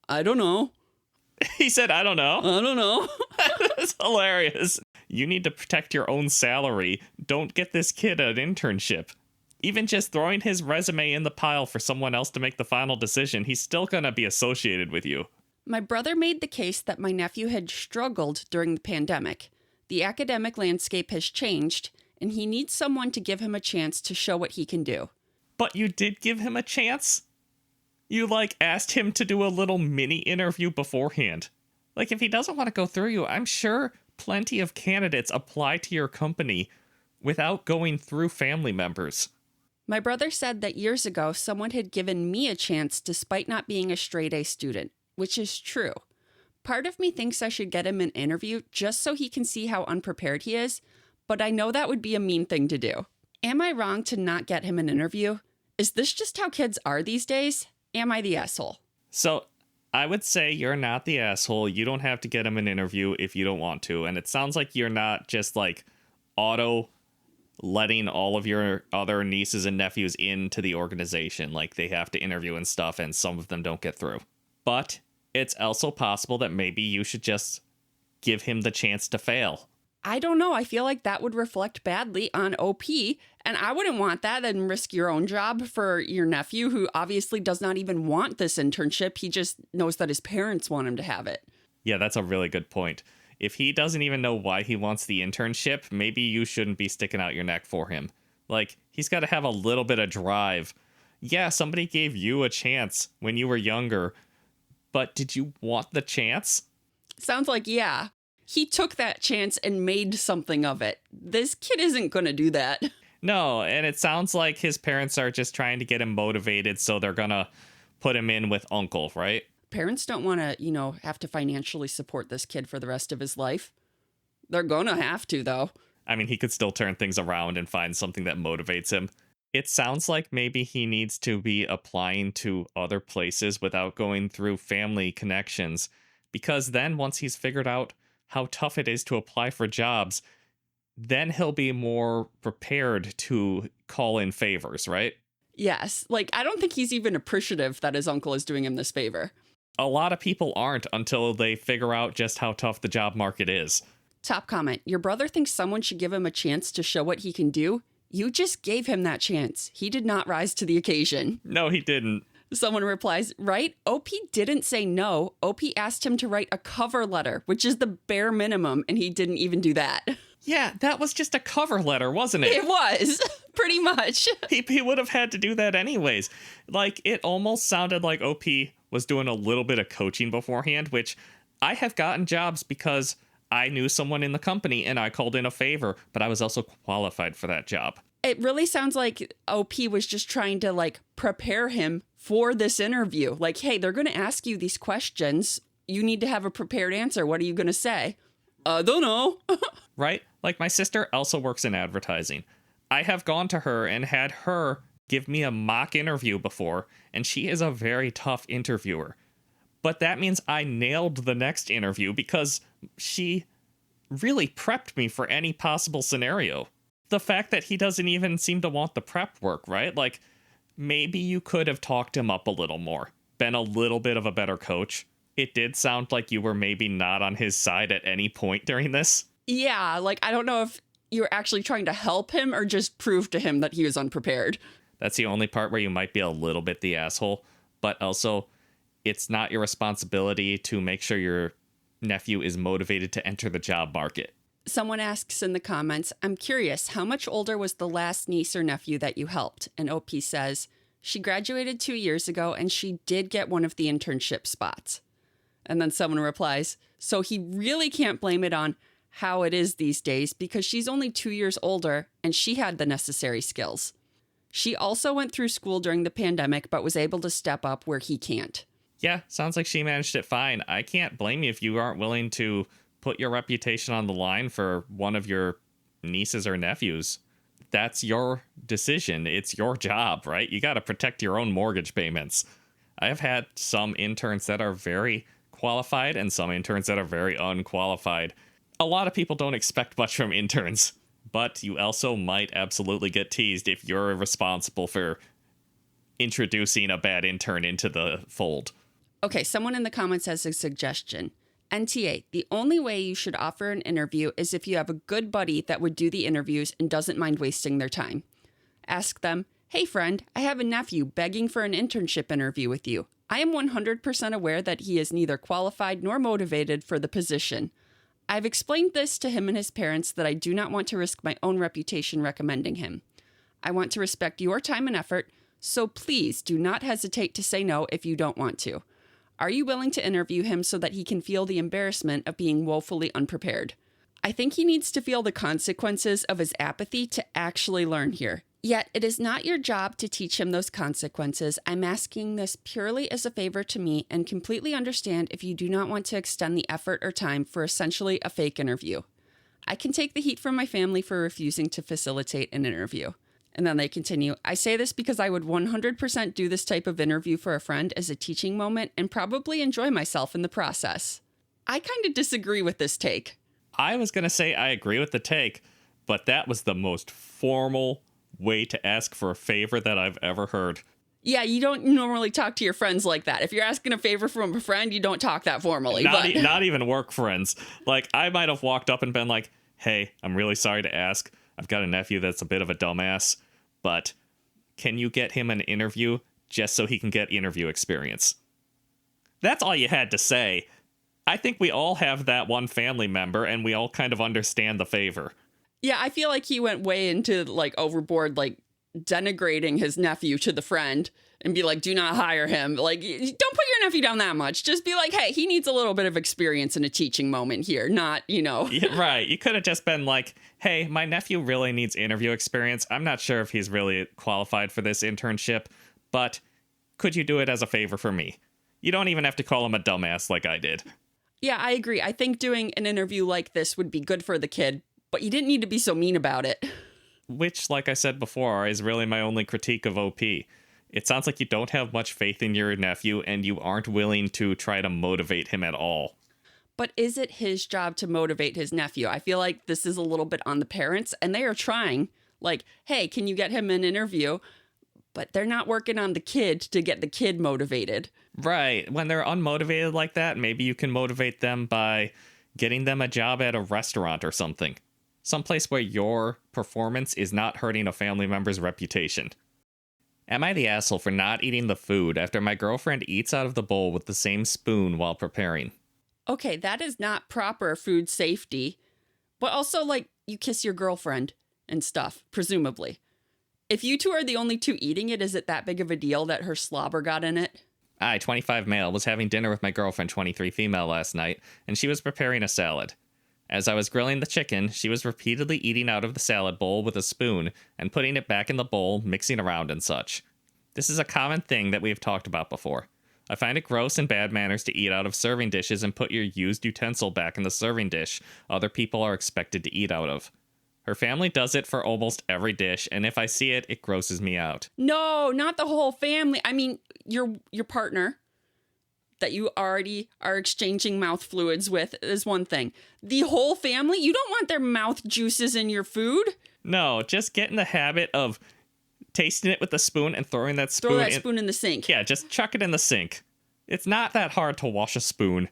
I don't know. He said, I don't know. I don't know. That's hilarious. You need to protect your own salary. Don't get this kid an internship. Even just throwing his resume in the pile for someone else to make the final decision, he's still going to be associated with you. My brother made the case that my nephew had struggled during the pandemic. The academic landscape has changed, and he needs someone to give him a chance to show what he can do. But you did give him a chance? You, asked him to do a little mini interview beforehand. If he doesn't want to go through you, I'm sure plenty of candidates apply to your company without going through family members. My brother said that years ago, someone had given me a chance despite not being a straight-A student, which is true. Part of me thinks I should get him an interview just so he can see how unprepared he is, but I know that would be a mean thing to do. Am I wrong to not get him an interview? Is this just how kids are these days? Am I the asshole? So, I would say you're not the asshole. You don't have to get him an interview if you don't want to. And it sounds like you're not just auto letting all of your other nieces and nephews into the organization. They have to interview and stuff, and some of them don't get through. But it's also possible that maybe you should just give him the chance to fail. I don't know. I feel like that would reflect badly on OP, and I wouldn't want that and risk your own job for your nephew, who obviously does not even want this internship. He just knows that his parents want him to have it. Yeah, that's a really good point. If he doesn't even know why he wants the internship, maybe you shouldn't be sticking out your neck for him. Like, he's got to have a little bit of drive. Yeah, somebody gave you a chance when you were younger, but did you want the chance? Sounds like, yeah. He took that chance and made something of it. This kid isn't going to do that. No, and it sounds like his parents are just trying to get him motivated, so they're going to put him in with uncle, right? Parents don't want to, have to financially support this kid for the rest of his life. They're going to have to, though. I mean, he could still turn things around and find something that motivates him. It sounds like maybe he needs to be applying to other places without going through family connections, because then once he's figured out how tough it is to apply for jobs, then he'll be more prepared to call in favors, right? Yes. Like, I don't think he's even appreciative that his uncle is doing him this favor. A lot of people aren't until they figure out just how tough the job market is. Top comment. Your brother thinks someone should give him a chance to show what he can do. You just gave him that chance. He did not rise to the occasion. No, he didn't. Someone replies, right? OP didn't say no. OP asked him to write a cover letter, which is the bare minimum, and he didn't even do that. Yeah, that was just a cover letter, wasn't it? It was, pretty much. He would have had to do that anyways. Like, it almost sounded like OP was doing a little bit of coaching beforehand, which I have gotten jobs because I knew someone in the company and I called in a favor, but I was also qualified for that job. It really sounds like OP was just trying to, prepare him for this interview. Like, hey, they're going to ask you these questions. You need to have a prepared answer. What are you going to say? I don't know. Right? Like, my sister also works in advertising. I have gone to her and had her give me a mock interview before, and she is a very tough interviewer. But that means I nailed the next interview because she really prepped me for any possible scenario. The fact that he doesn't even seem to want the prep work, right? Like, maybe you could have talked him up a little more, been a little bit of a better coach. It did sound like you were maybe not on his side at any point during this. Yeah, I don't know if you're actually trying to help him or just prove to him that he was unprepared. That's the only part where you might be a little bit the asshole, but also it's not your responsibility to make sure your nephew is motivated to enter the job market. Someone asks in the comments, I'm curious, how much older was the last niece or nephew that you helped? And OP says, she graduated 2 years ago and she did get one of the internship spots. And then someone replies, so he really can't blame it on how it is these days because she's only 2 years older and she had the necessary skills. She also went through school during the pandemic but was able to step up where he can't. Yeah, sounds like she managed it fine. I can't blame you if you aren't willing to put your reputation on the line for one of your nieces or nephews. That's your decision. It's your job, right? You got to protect your own mortgage payments. I have had some interns that are very qualified and some interns that are very unqualified. A lot of people don't expect much from interns, but you also might absolutely get teased if you're responsible for introducing a bad intern into the fold. Okay, someone in the comments has a suggestion. NTA, the only way you should offer an interview is if you have a good buddy that would do the interviews and doesn't mind wasting their time. Ask them, hey friend, I have a nephew begging for an internship interview with you. I am 100% aware that he is neither qualified nor motivated for the position. I've explained this to him and his parents that I do not want to risk my own reputation recommending him. I want to respect your time and effort, so please do not hesitate to say no if you don't want to. Are you willing to interview him so that he can feel the embarrassment of being woefully unprepared? I think he needs to feel the consequences of his apathy to actually learn here. Yet, it is not your job to teach him those consequences. I'm asking this purely as a favor to me and completely understand if you do not want to extend the effort or time for essentially a fake interview. I can take the heat from my family for refusing to facilitate an interview. And then they continue, I say this because I would 100% do this type of interview for a friend as a teaching moment and probably enjoy myself in the process. I kind of disagree with this take. I was going to say I agree with the take, but that was the most formal way to ask for a favor that I've ever heard. Yeah, you don't normally talk to your friends like that. If you're asking a favor from a friend, you don't talk that formally. Not even work friends. Like, I might have walked up and been like, hey, I'm really sorry to ask. I've got a nephew that's a bit of a dumbass, but can you get him an interview just so he can get interview experience? That's all you had to say. I think we all have that one family member, and we all kind of understand the favor. Yeah, I feel like he went way into, like, overboard, like, denigrating his nephew to the friend and be like, do not hire him. Like, don't put your nephew down that much. Just be like, hey, he needs a little bit of experience in a teaching moment here, not, Yeah, right. You could have just been like, hey, my nephew really needs interview experience. I'm not sure if he's really qualified for this internship, but could you do it as a favor for me? You don't even have to call him a dumbass like I did. Yeah, I agree. I think doing an interview like this would be good for the kid, but you didn't need to be so mean about it. Which, like I said before, is really my only critique of OP. It sounds like you don't have much faith in your nephew, and you aren't willing to try to motivate him at all. But is it his job to motivate his nephew? I feel like this is a little bit on the parents, and they are trying. Like, hey, can you get him an interview? But they're not working on the kid to get the kid motivated. Right. When they're unmotivated like that, maybe you can motivate them by getting them a job at a restaurant or something. Someplace where your performance is not hurting a family member's reputation. Am I the asshole for not eating the food after my girlfriend eats out of the bowl with the same spoon while preparing? Okay, that is not proper food safety. But also, like, you kiss your girlfriend and stuff, presumably. If you two are the only two eating it, is it that big of a deal that her slobber got in it? I, 25 male, was having dinner with my girlfriend, 23 female, last night, and she was preparing a salad. As I was grilling the chicken, she was repeatedly eating out of the salad bowl with a spoon and putting it back in the bowl, mixing around and such. This is a common thing that we have talked about before. I find it gross and bad manners to eat out of serving dishes and put your used utensil back in the serving dish other people are expected to eat out of. Her family does it for almost every dish, and if I see it, it grosses me out. No, not the whole family. I mean, your partner that you already are exchanging mouth fluids with is one thing. The whole family? You don't want their mouth juices in your food? No, just get in the habit of tasting it with a spoon and throwing that spoon spoon in the sink. Yeah, just chuck it in the sink. It's not that hard to wash a spoon.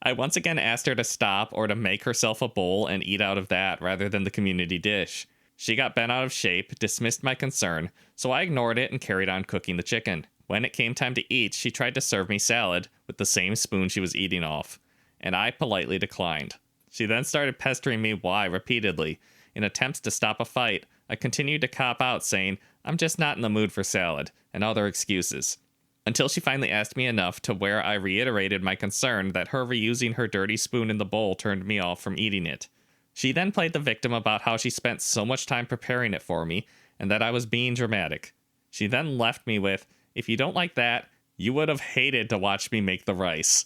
I once again asked her to stop or to make herself a bowl and eat out of that rather than the community dish. She got bent out of shape, dismissed my concern, so I ignored it and carried on cooking the chicken. When it came time to eat, she tried to serve me salad with the same spoon she was eating off, and I politely declined. She then started pestering me why repeatedly. In attempts to stop a fight, I continued to cop out saying, I'm just not in the mood for salad, and other excuses. Until she finally asked me enough to where I reiterated my concern that her reusing her dirty spoon in the bowl turned me off from eating it. She then played the victim about how she spent so much time preparing it for me, and that I was being dramatic. She then left me with, if you don't like that, you would have hated to watch me make the rice.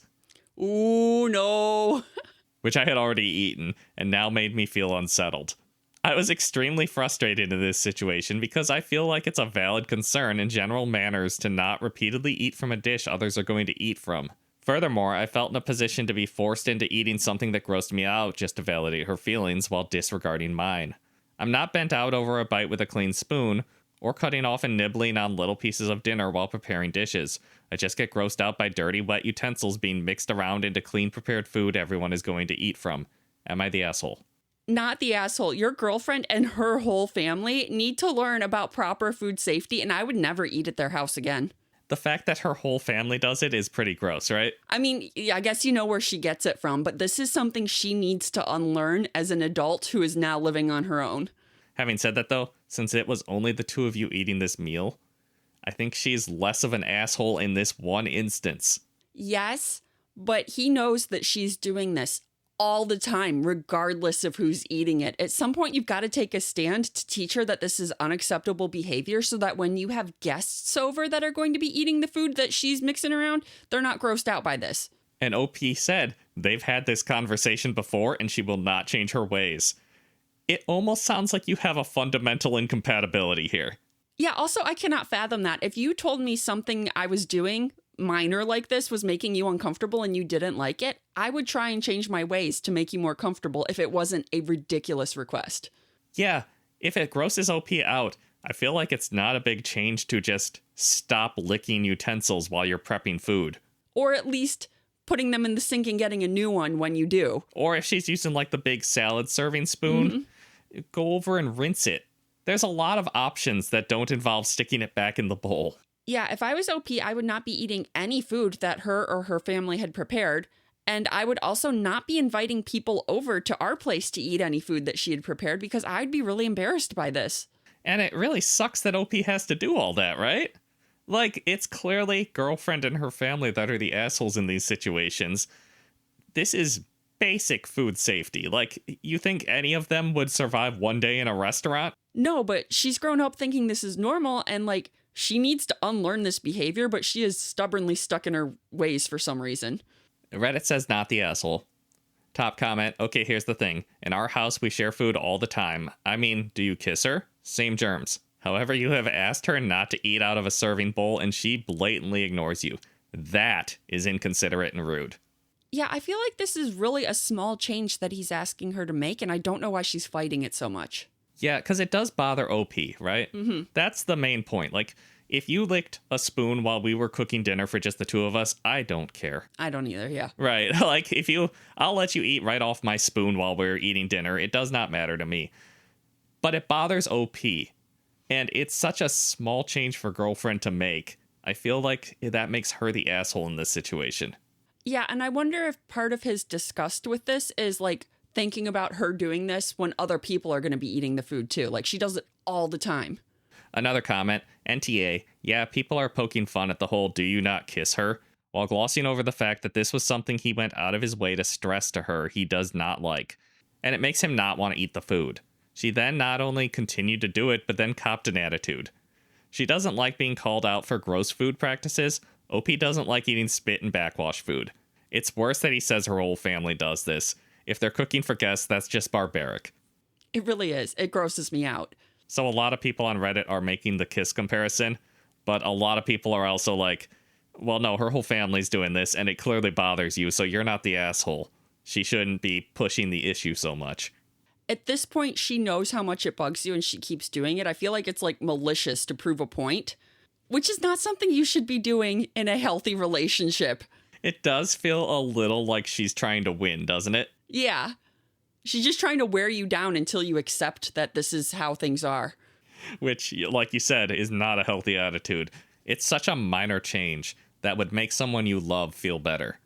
Ooh, no. Which I had already eaten, and now made me feel unsettled. I was extremely frustrated in this situation because I feel like it's a valid concern in general manners to not repeatedly eat from a dish others are going to eat from. Furthermore, I felt in a position to be forced into eating something that grossed me out just to validate her feelings while disregarding mine. I'm not bent out over a bite with a clean spoon, or cutting off and nibbling on little pieces of dinner while preparing dishes. I just get grossed out by dirty, wet utensils being mixed around into clean prepared food everyone is going to eat from. Am I the asshole? Not the asshole. Your girlfriend and her whole family need to learn about proper food safety, and I would never eat at their house again. The fact that her whole family does it is pretty gross, right? I mean, I guess you know where she gets it from, but this is something she needs to unlearn as an adult who is now living on her own. Having said that, though, since it was only the two of you eating this meal, I think she's less of an asshole in this one instance. Yes, but he knows that she's doing this all the time, regardless of who's eating it. At some point, you've got to take a stand to teach her that this is unacceptable behavior so that when you have guests over that are going to be eating the food that she's mixing around, they're not grossed out by this. And OP said they've had this conversation before and she will not change her ways. It almost sounds like you have a fundamental incompatibility here. Yeah, also, I cannot fathom that. If you told me something I was doing minor like this was making you uncomfortable and you didn't like it, I would try and change my ways to make you more comfortable if it wasn't a ridiculous request. Yeah, if it grosses OP out, I feel like it's not a big change to just stop licking utensils while you're prepping food. Or at least putting them in the sink and getting a new one when you do. Or if she's using like the big salad serving spoon, go over and rinse it. There's a lot of options that don't involve sticking it back in the bowl. Yeah, if I was OP, I would not be eating any food that her or her family had prepared. And I would also not be inviting people over to our place to eat any food that she had prepared because I'd be really embarrassed by this. And it really sucks that OP has to do all that, right? Like, it's clearly girlfriend and her family that are the assholes in these situations. This is basic food safety. Like, you think any of them would survive one day in a restaurant? No, but she's grown up thinking this is normal and like she needs to unlearn this behavior, but she is stubbornly stuck in her ways for some reason. Reddit says not the asshole. Top comment, okay, here's the thing. In our house, we share food all the time. I mean, do you kiss her? Same germs. However, you have asked her not to eat out of a serving bowl and she blatantly ignores you. That is inconsiderate and rude. Yeah, I feel like this is really a small change that he's asking her to make, and I don't know why she's fighting it so much. Yeah, because it does bother OP, right? Mm-hmm. That's the main point. Like, if you licked a spoon while we were cooking dinner for just the two of us, I don't care. I don't either, yeah. Right. Like, I'll let you eat right off my spoon while we're eating dinner. It does not matter to me. But it bothers OP. And it's such a small change for girlfriend to make. I feel like that makes her the asshole in this situation. Yeah, and I wonder if part of his disgust with this is like thinking about her doing this when other people are going to be eating the food too. Like, she does it all the time. Another comment, NTA, yeah, people are poking fun at the whole do you not kiss her, while glossing over the fact that this was something he went out of his way to stress to her he does not like. And it makes him not want to eat the food. She then not only continued to do it, but then copped an attitude. She doesn't like being called out for gross food practices. OP doesn't like eating spit and backwash food. It's worse that he says her whole family does this. If they're cooking for guests, that's just barbaric. It really is. It grosses me out. So a lot of people on Reddit are making the kiss comparison, but a lot of people are also like, well, no, her whole family's doing this, and it clearly bothers you, so you're not the asshole. She shouldn't be pushing the issue so much. At this point, she knows how much it bugs you, and she keeps doing it. I feel like it's like malicious to prove a point, which is not something you should be doing in a healthy relationship. It does feel a little like she's trying to win, doesn't it? Yeah. She's just trying to wear you down until you accept that this is how things are. Which, like you said, is not a healthy attitude. It's such a minor change that would make someone you love feel better.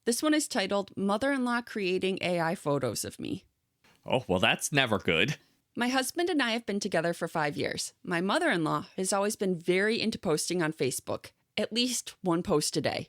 This one is titled, Mother-in-Law Creating AI Photos of Me. Oh, well, that's never good. My husband and I have been together for 5 years. My mother-in-law has always been very into posting on Facebook, at least one post a day.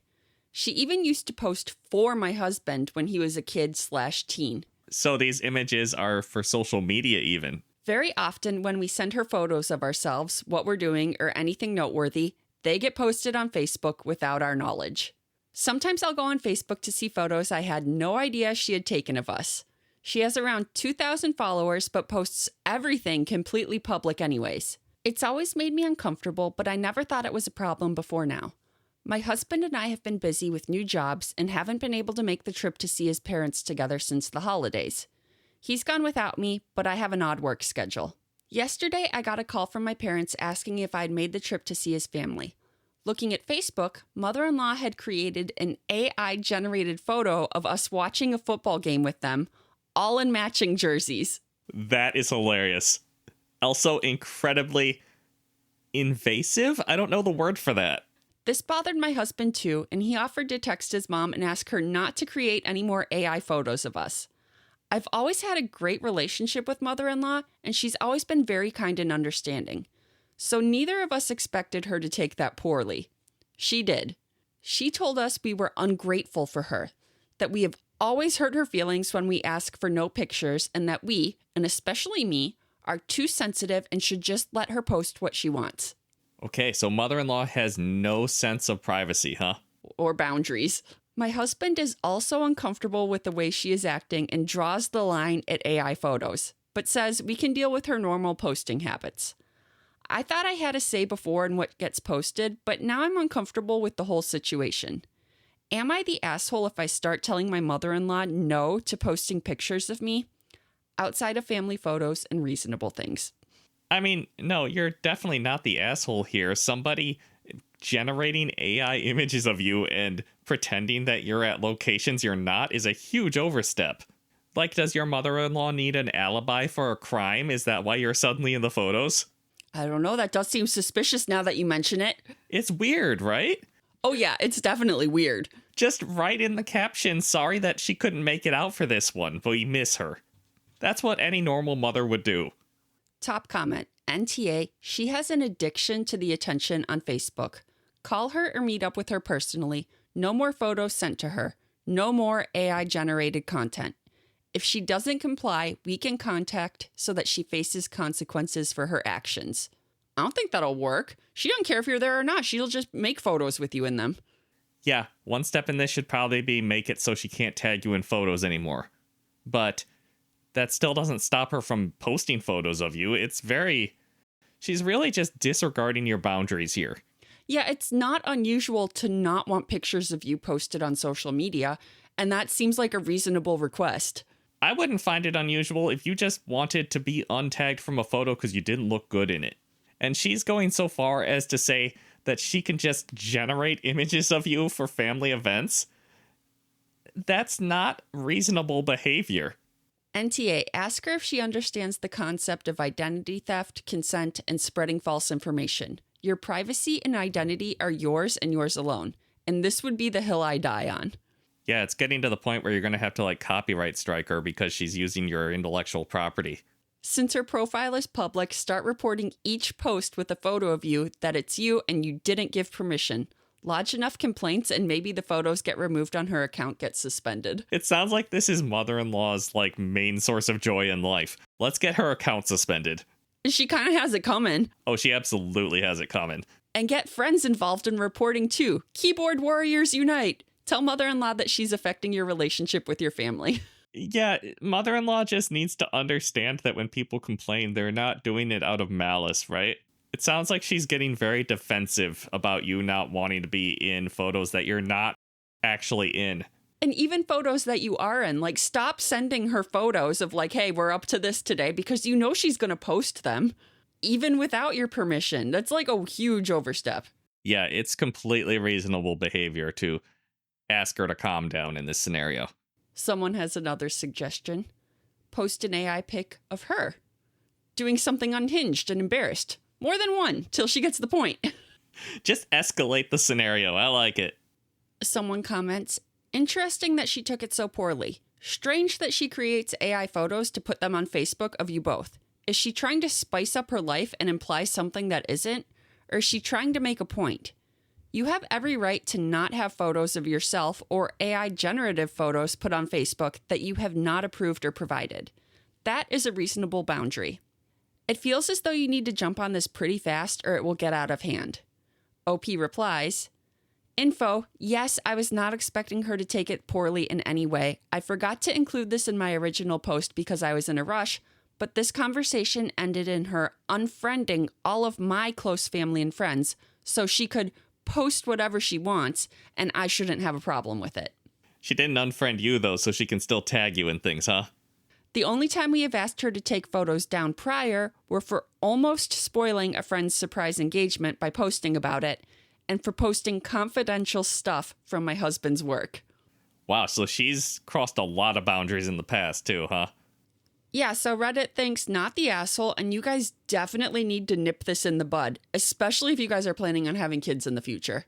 She even used to post for my husband when he was a kid/teen. So these images are for social media even. Very often when we send her photos of ourselves, what we're doing, or anything noteworthy, they get posted on Facebook without our knowledge. Sometimes I'll go on Facebook to see photos I had no idea she had taken of us. She has around 2,000 followers, but posts everything completely public anyways. It's always made me uncomfortable, but I never thought it was a problem before now. My husband and I have been busy with new jobs and haven't been able to make the trip to see his parents together since the holidays. He's gone without me, but I have an odd work schedule. Yesterday, I got a call from my parents asking if I'd made the trip to see his family. Looking at Facebook, mother-in-law had created an AI-generated photo of us watching a football game with them, all in matching jerseys. That is hilarious. Also incredibly invasive? I don't know the word for that. This bothered my husband too, and he offered to text his mom and ask her not to create any more AI photos of us. I've always had a great relationship with mother-in-law, and she's always been very kind and understanding. So neither of us expected her to take that poorly. She did. She told us we were ungrateful for her, that we have always hurt her feelings when we ask for no pictures, and that we, and especially me, are too sensitive and should just let her post what she wants. Okay, so mother-in-law has no sense of privacy, huh? Or boundaries. My husband is also uncomfortable with the way she is acting and draws the line at AI photos, but says we can deal with her normal posting habits. I thought I had a say before in what gets posted, but now I'm uncomfortable with the whole situation. Am I the asshole if I start telling my mother-in-law no to posting pictures of me outside of family photos and reasonable things? I mean, no, you're definitely not the asshole here. Somebody generating AI images of you and pretending that you're at locations you're not is a huge overstep. Like, does your mother-in-law need an alibi for a crime? Is that why you're suddenly in the photos? I don't know. That does seem suspicious now that you mention it. It's weird, right? Oh, yeah, it's definitely weird. Just write in the caption, sorry that she couldn't make it out for this one, but we miss her. That's what any normal mother would do. Top comment. NTA, she has an addiction to the attention on Facebook. Call her or meet up with her personally. No more photos sent to her. No more AI-generated content. If she doesn't comply, we can contact so that she faces consequences for her actions. I don't think that'll work. She doesn't care if you're there or not. She'll just make photos with you in them. Yeah, one step in this should probably be make it so she can't tag you in photos anymore. But that still doesn't stop her from posting photos of you. She's really just disregarding your boundaries here. Yeah, it's not unusual to not want pictures of you posted on social media, and that seems like a reasonable request. I wouldn't find it unusual if you just wanted to be untagged from a photo because you didn't look good in it. And she's going so far as to say that she can just generate images of you for family events. That's not reasonable behavior. NTA, ask her if she understands the concept of identity theft, consent, and spreading false information. Your privacy and identity are yours and yours alone. And this would be the hill I die on. Yeah, it's getting to the point where you're going to have to copyright strike her because she's using your intellectual property. Since her profile is public, start reporting each post with a photo of you that it's you and you didn't give permission. Lodge enough complaints and maybe the photos get removed on her account get suspended. It sounds like this is mother-in-law's main source of joy in life. Let's get her account suspended. She kind of has it coming. Oh, she absolutely has it coming. And get friends involved in reporting too. Keyboard warriors unite. Tell mother-in-law that she's affecting your relationship with your family. Yeah, mother-in-law just needs to understand that when people complain, they're not doing it out of malice, right? It sounds like she's getting very defensive about you not wanting to be in photos that you're not actually in. And even photos that you are in, stop sending her photos of hey, we're up to this today, because you know she's going to post them, even without your permission. That's a huge overstep. Yeah, it's completely reasonable behavior to ask her to calm down in this scenario. Someone has another suggestion. Post an AI pic of her doing something unhinged and embarrassed. More than one, till she gets the point. Just escalate the scenario. I like it. Someone comments, interesting that she took it so poorly. Strange that she creates AI photos to put them on Facebook of you both. Is she trying to spice up her life and imply something that isn't? Or is she trying to make a point? You have every right to not have photos of yourself or AI generative photos put on Facebook that you have not approved or provided. That is a reasonable boundary. It feels as though you need to jump on this pretty fast or it will get out of hand. OP replies, Info, yes, I was not expecting her to take it poorly in any way. I forgot to include this in my original post because I was in a rush, but this conversation ended in her unfriending all of my close family and friends so she could post whatever she wants, and I shouldn't have a problem with it. She didn't unfriend you, though, so she can still tag you in things, huh? The only time we have asked her to take photos down prior were for almost spoiling a friend's surprise engagement by posting about it, and for posting confidential stuff from my husband's work. Wow, so she's crossed a lot of boundaries in the past, too, huh? Yeah, so Reddit thinks not the asshole, and you guys definitely need to nip this in the bud, especially if you guys are planning on having kids in the future.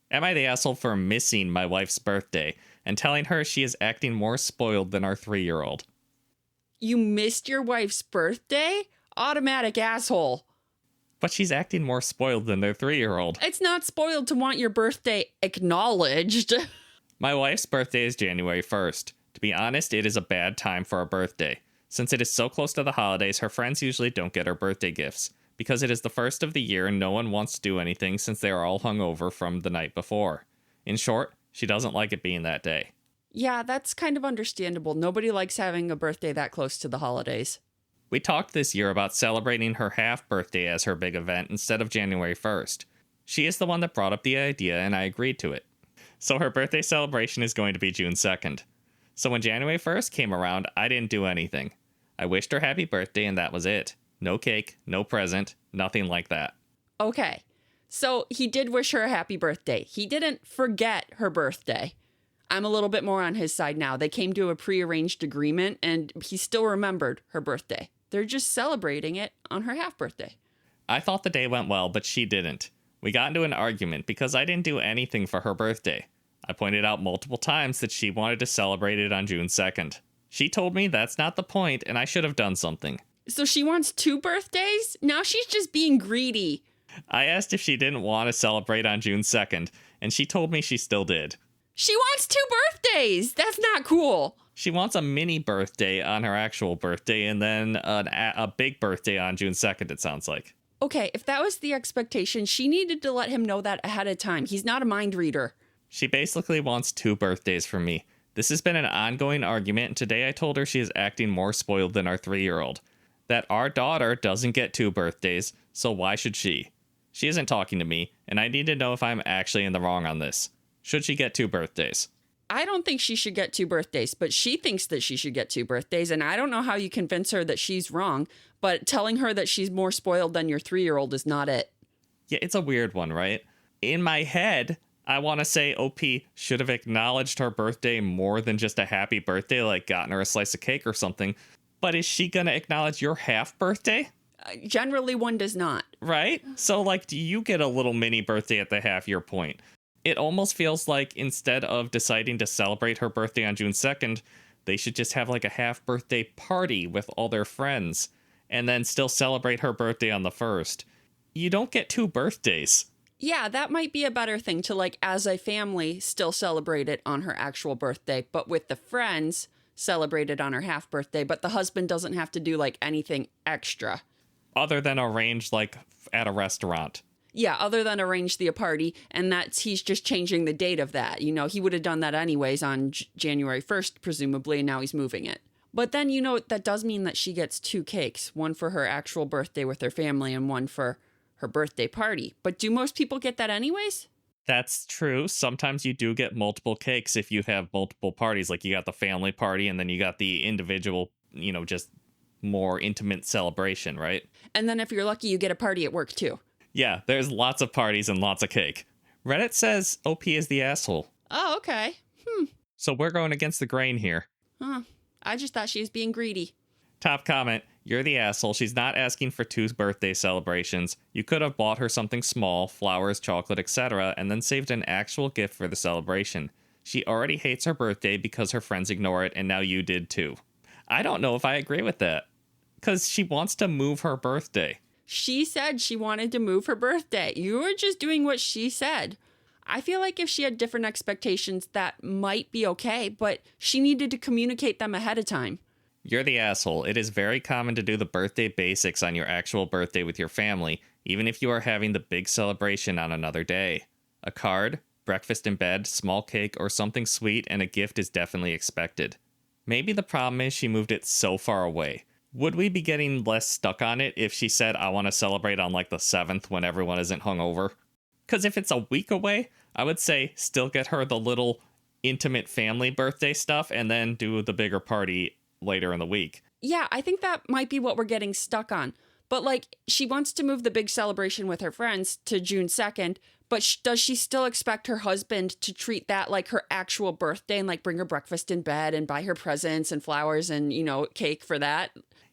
Am I the asshole for missing my wife's birthday and telling her she is acting more spoiled than our 3-year-old? You missed your wife's birthday? Automatic asshole. But she's acting more spoiled than their 3-year-old. It's not spoiled to want your birthday acknowledged. My wife's birthday is January 1st. To be honest, it is a bad time for a birthday. Since it is so close to the holidays, her friends usually don't get her birthday gifts. Because it is the first of the year and no one wants to do anything since they are all hungover from the night before. In short, she doesn't like it being that day. Yeah, that's kind of understandable. Nobody likes having a birthday that close to the holidays. We talked this year about celebrating her half-birthday as her big event instead of January 1st. She is the one that brought up the idea and I agreed to it. So her birthday celebration is going to be June 2nd. So when January 1st came around, I didn't do anything. I wished her happy birthday and that was it. No cake, no present, nothing like that. Okay. So he did wish her a happy birthday. He didn't forget her birthday. I'm a little bit more on his side now. They came to a prearranged agreement and he still remembered her birthday. They're just celebrating it on her half birthday. I thought the day went well, but she didn't. We got into an argument because I didn't do anything for her birthday. I pointed out multiple times that she wanted to celebrate it on June 2nd. She told me that's not the point and I should have done something. So she wants 2 birthdays? Now she's just being greedy. I asked if she didn't want to celebrate on June 2nd, and she told me she still did. She wants 2 birthdays. That's not cool. She wants a mini birthday on her actual birthday and then a big birthday on June 2nd, it sounds like. Okay, if that was the expectation, she needed to let him know that ahead of time. He's not a mind reader. She basically wants 2 birthdays from me. This has been an ongoing argument, and today I told her she is acting more spoiled than our 3-year-old. That our daughter doesn't get 2 birthdays, so why should she? She isn't talking to me, and I need to know if I'm actually in the wrong on this. Should she get 2 birthdays? I don't think she should get 2 birthdays, but she thinks that she should get 2 birthdays, and I don't know how you convince her that she's wrong, but telling her that she's more spoiled than your 3-year-old is not it. Yeah, it's a weird one, right? In my head, I want to say OP should have acknowledged her birthday more than just a happy birthday, like gotten her a slice of cake or something. But is she going to acknowledge your half birthday? Generally, one does not. Right? So, like, do you get a little mini birthday at the half-year point? It almost feels like instead of deciding to celebrate her birthday on June 2nd, they should just have like a half birthday party with all their friends and then still celebrate her birthday on the 1st. You don't get 2 birthdays. Yeah, that might be a better thing to, like, as a family, still celebrate it on her actual birthday, but with the friends, celebrate it on her half birthday, but the husband doesn't have to do, like, anything extra. Other than arrange, like, at a restaurant. Yeah, other than arrange the party, and he's just changing the date of that. You know, he would have done that anyways on January 1st, presumably, and now he's moving it. But then, you know, that does mean that she gets 2 cakes, one for her actual birthday with her family and one for her birthday party. But do most people get that anyways? That's true. Sometimes you do get multiple cakes if you have multiple parties. Like you got the family party and then you got the individual, you know, just more intimate celebration, right? And then if you're lucky, you get a party at work too. Yeah, there's lots of parties and lots of cake. Reddit says OP is the asshole. Oh, okay. So we're going against the grain here. Huh. I just thought she was being greedy. Top comment, you're the asshole. She's not asking for 2 birthday celebrations. You could have bought her something small, flowers, chocolate, etc., and then saved an actual gift for the celebration. She already hates her birthday because her friends ignore it, and now you did too. I don't know if I agree with that. Because she wants to move her birthday. She said she wanted to move her birthday. You were just doing what she said. I feel like if she had different expectations, that might be okay, but she needed to communicate them ahead of time. You're the asshole. It is very common to do the birthday basics on your actual birthday with your family, even if you are having the big celebration on another day. A card, breakfast in bed, small cake, or something sweet, and a gift is definitely expected. Maybe the problem is she moved it so far away. Would we be getting less stuck on it if she said, I want to celebrate on like the 7th when everyone isn't hungover? Because if it's a week away, I would say still get her the little intimate family birthday stuff and then do the bigger party later in the week. Yeah, I think that might be what we're getting stuck on. But like, she wants to move the big celebration with her friends to June 2nd, but does she still expect her husband to treat that like her actual birthday and like bring her breakfast in bed and buy her presents and flowers and, you know, cake for that?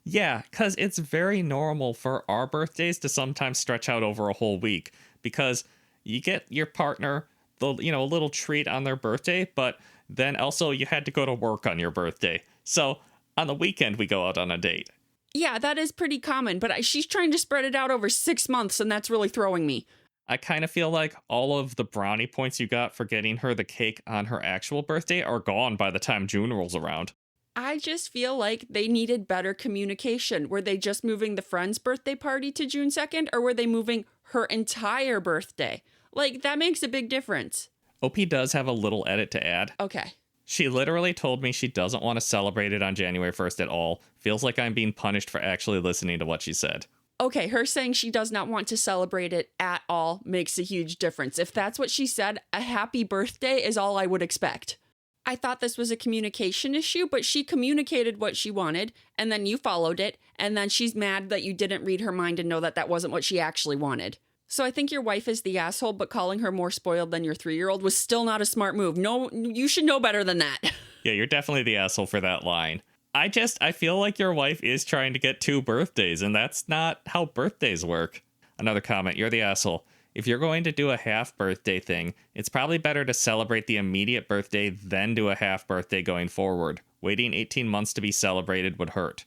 Yeah, because it's very normal for our birthdays to sometimes stretch out over a whole week because you get your partner a little treat on their birthday, but then also you had to go to work on your birthday. So on the weekend, we go out on a date. Yeah, that is pretty common, but she's trying to spread it out over 6 months, and that's really throwing me. I kind of feel like all of the brownie points you got for getting her the cake on her actual birthday are gone by the time June rolls around. I just feel like they needed better communication. Were they just moving the friend's birthday party to June 2nd, or were they moving her entire birthday? Like, that makes a big difference. OP does have a little edit to add. Okay. She literally told me she doesn't want to celebrate it on January 1st at all. Feels like I'm being punished for actually listening to what she said. Okay, her saying she does not want to celebrate it at all makes a huge difference. If that's what she said, a happy birthday is all I would expect. I thought this was a communication issue, but she communicated what she wanted, and then you followed it, and then she's mad that you didn't read her mind and know that that wasn't what she actually wanted. So I think your wife is the asshole, but calling her more spoiled than your 3-year-old was still not a smart move. No, you should know better than that. Yeah, you're definitely the asshole for that line. I feel like your wife is trying to get 2 birthdays, and that's not how birthdays work. Another comment, you're the asshole. If you're going to do a half birthday thing, it's probably better to celebrate the immediate birthday than do a half birthday going forward. Waiting 18 months to be celebrated would hurt.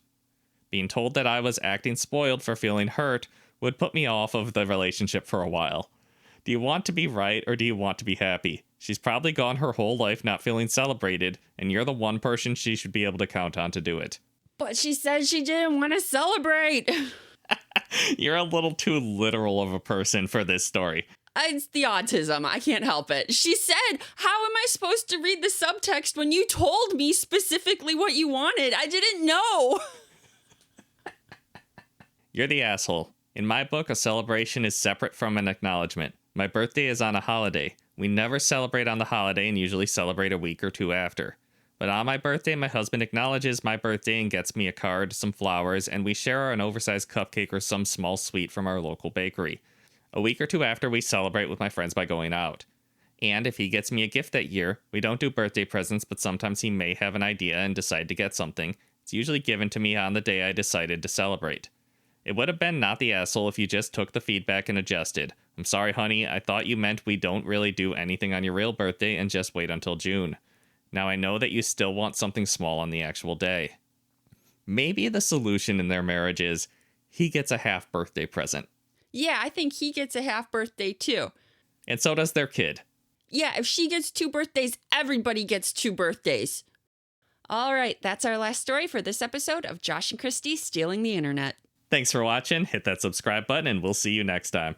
Being told that I was acting spoiled for feeling hurt would put me off of the relationship for a while. Do you want to be right or do you want to be happy? She's probably gone her whole life not feeling celebrated, and you're the one person she should be able to count on to do it. But she said she didn't want to celebrate. You're a little too literal of a person for this story. It's the autism. I can't help it. She said, how am I supposed to read the subtext when you told me specifically what you wanted? I didn't know. You're the asshole. In my book, a celebration is separate from an acknowledgement. My birthday is on a holiday. We never celebrate on the holiday and usually celebrate a week or 2 after. But on my birthday, my husband acknowledges my birthday and gets me a card, some flowers, and we share an oversized cupcake or some small sweet from our local bakery. A week or 2 after, we celebrate with my friends by going out. And if he gets me a gift that year, we don't do birthday presents, but sometimes he may have an idea and decide to get something. It's usually given to me on the day I decided to celebrate. It would have been not the asshole if you just took the feedback and adjusted. I'm sorry, honey, I thought you meant we don't really do anything on your real birthday and just wait until June. Now I know that you still want something small on the actual day. Maybe the solution in their marriage is he gets a half birthday present. Yeah, I think he gets a half birthday too. And so does their kid. Yeah, if she gets 2 birthdays, everybody gets 2 birthdays. All right, that's our last story for this episode of Josh and Kristie Stealing the Internet. Thanks for watching. Hit that subscribe button and we'll see you next time.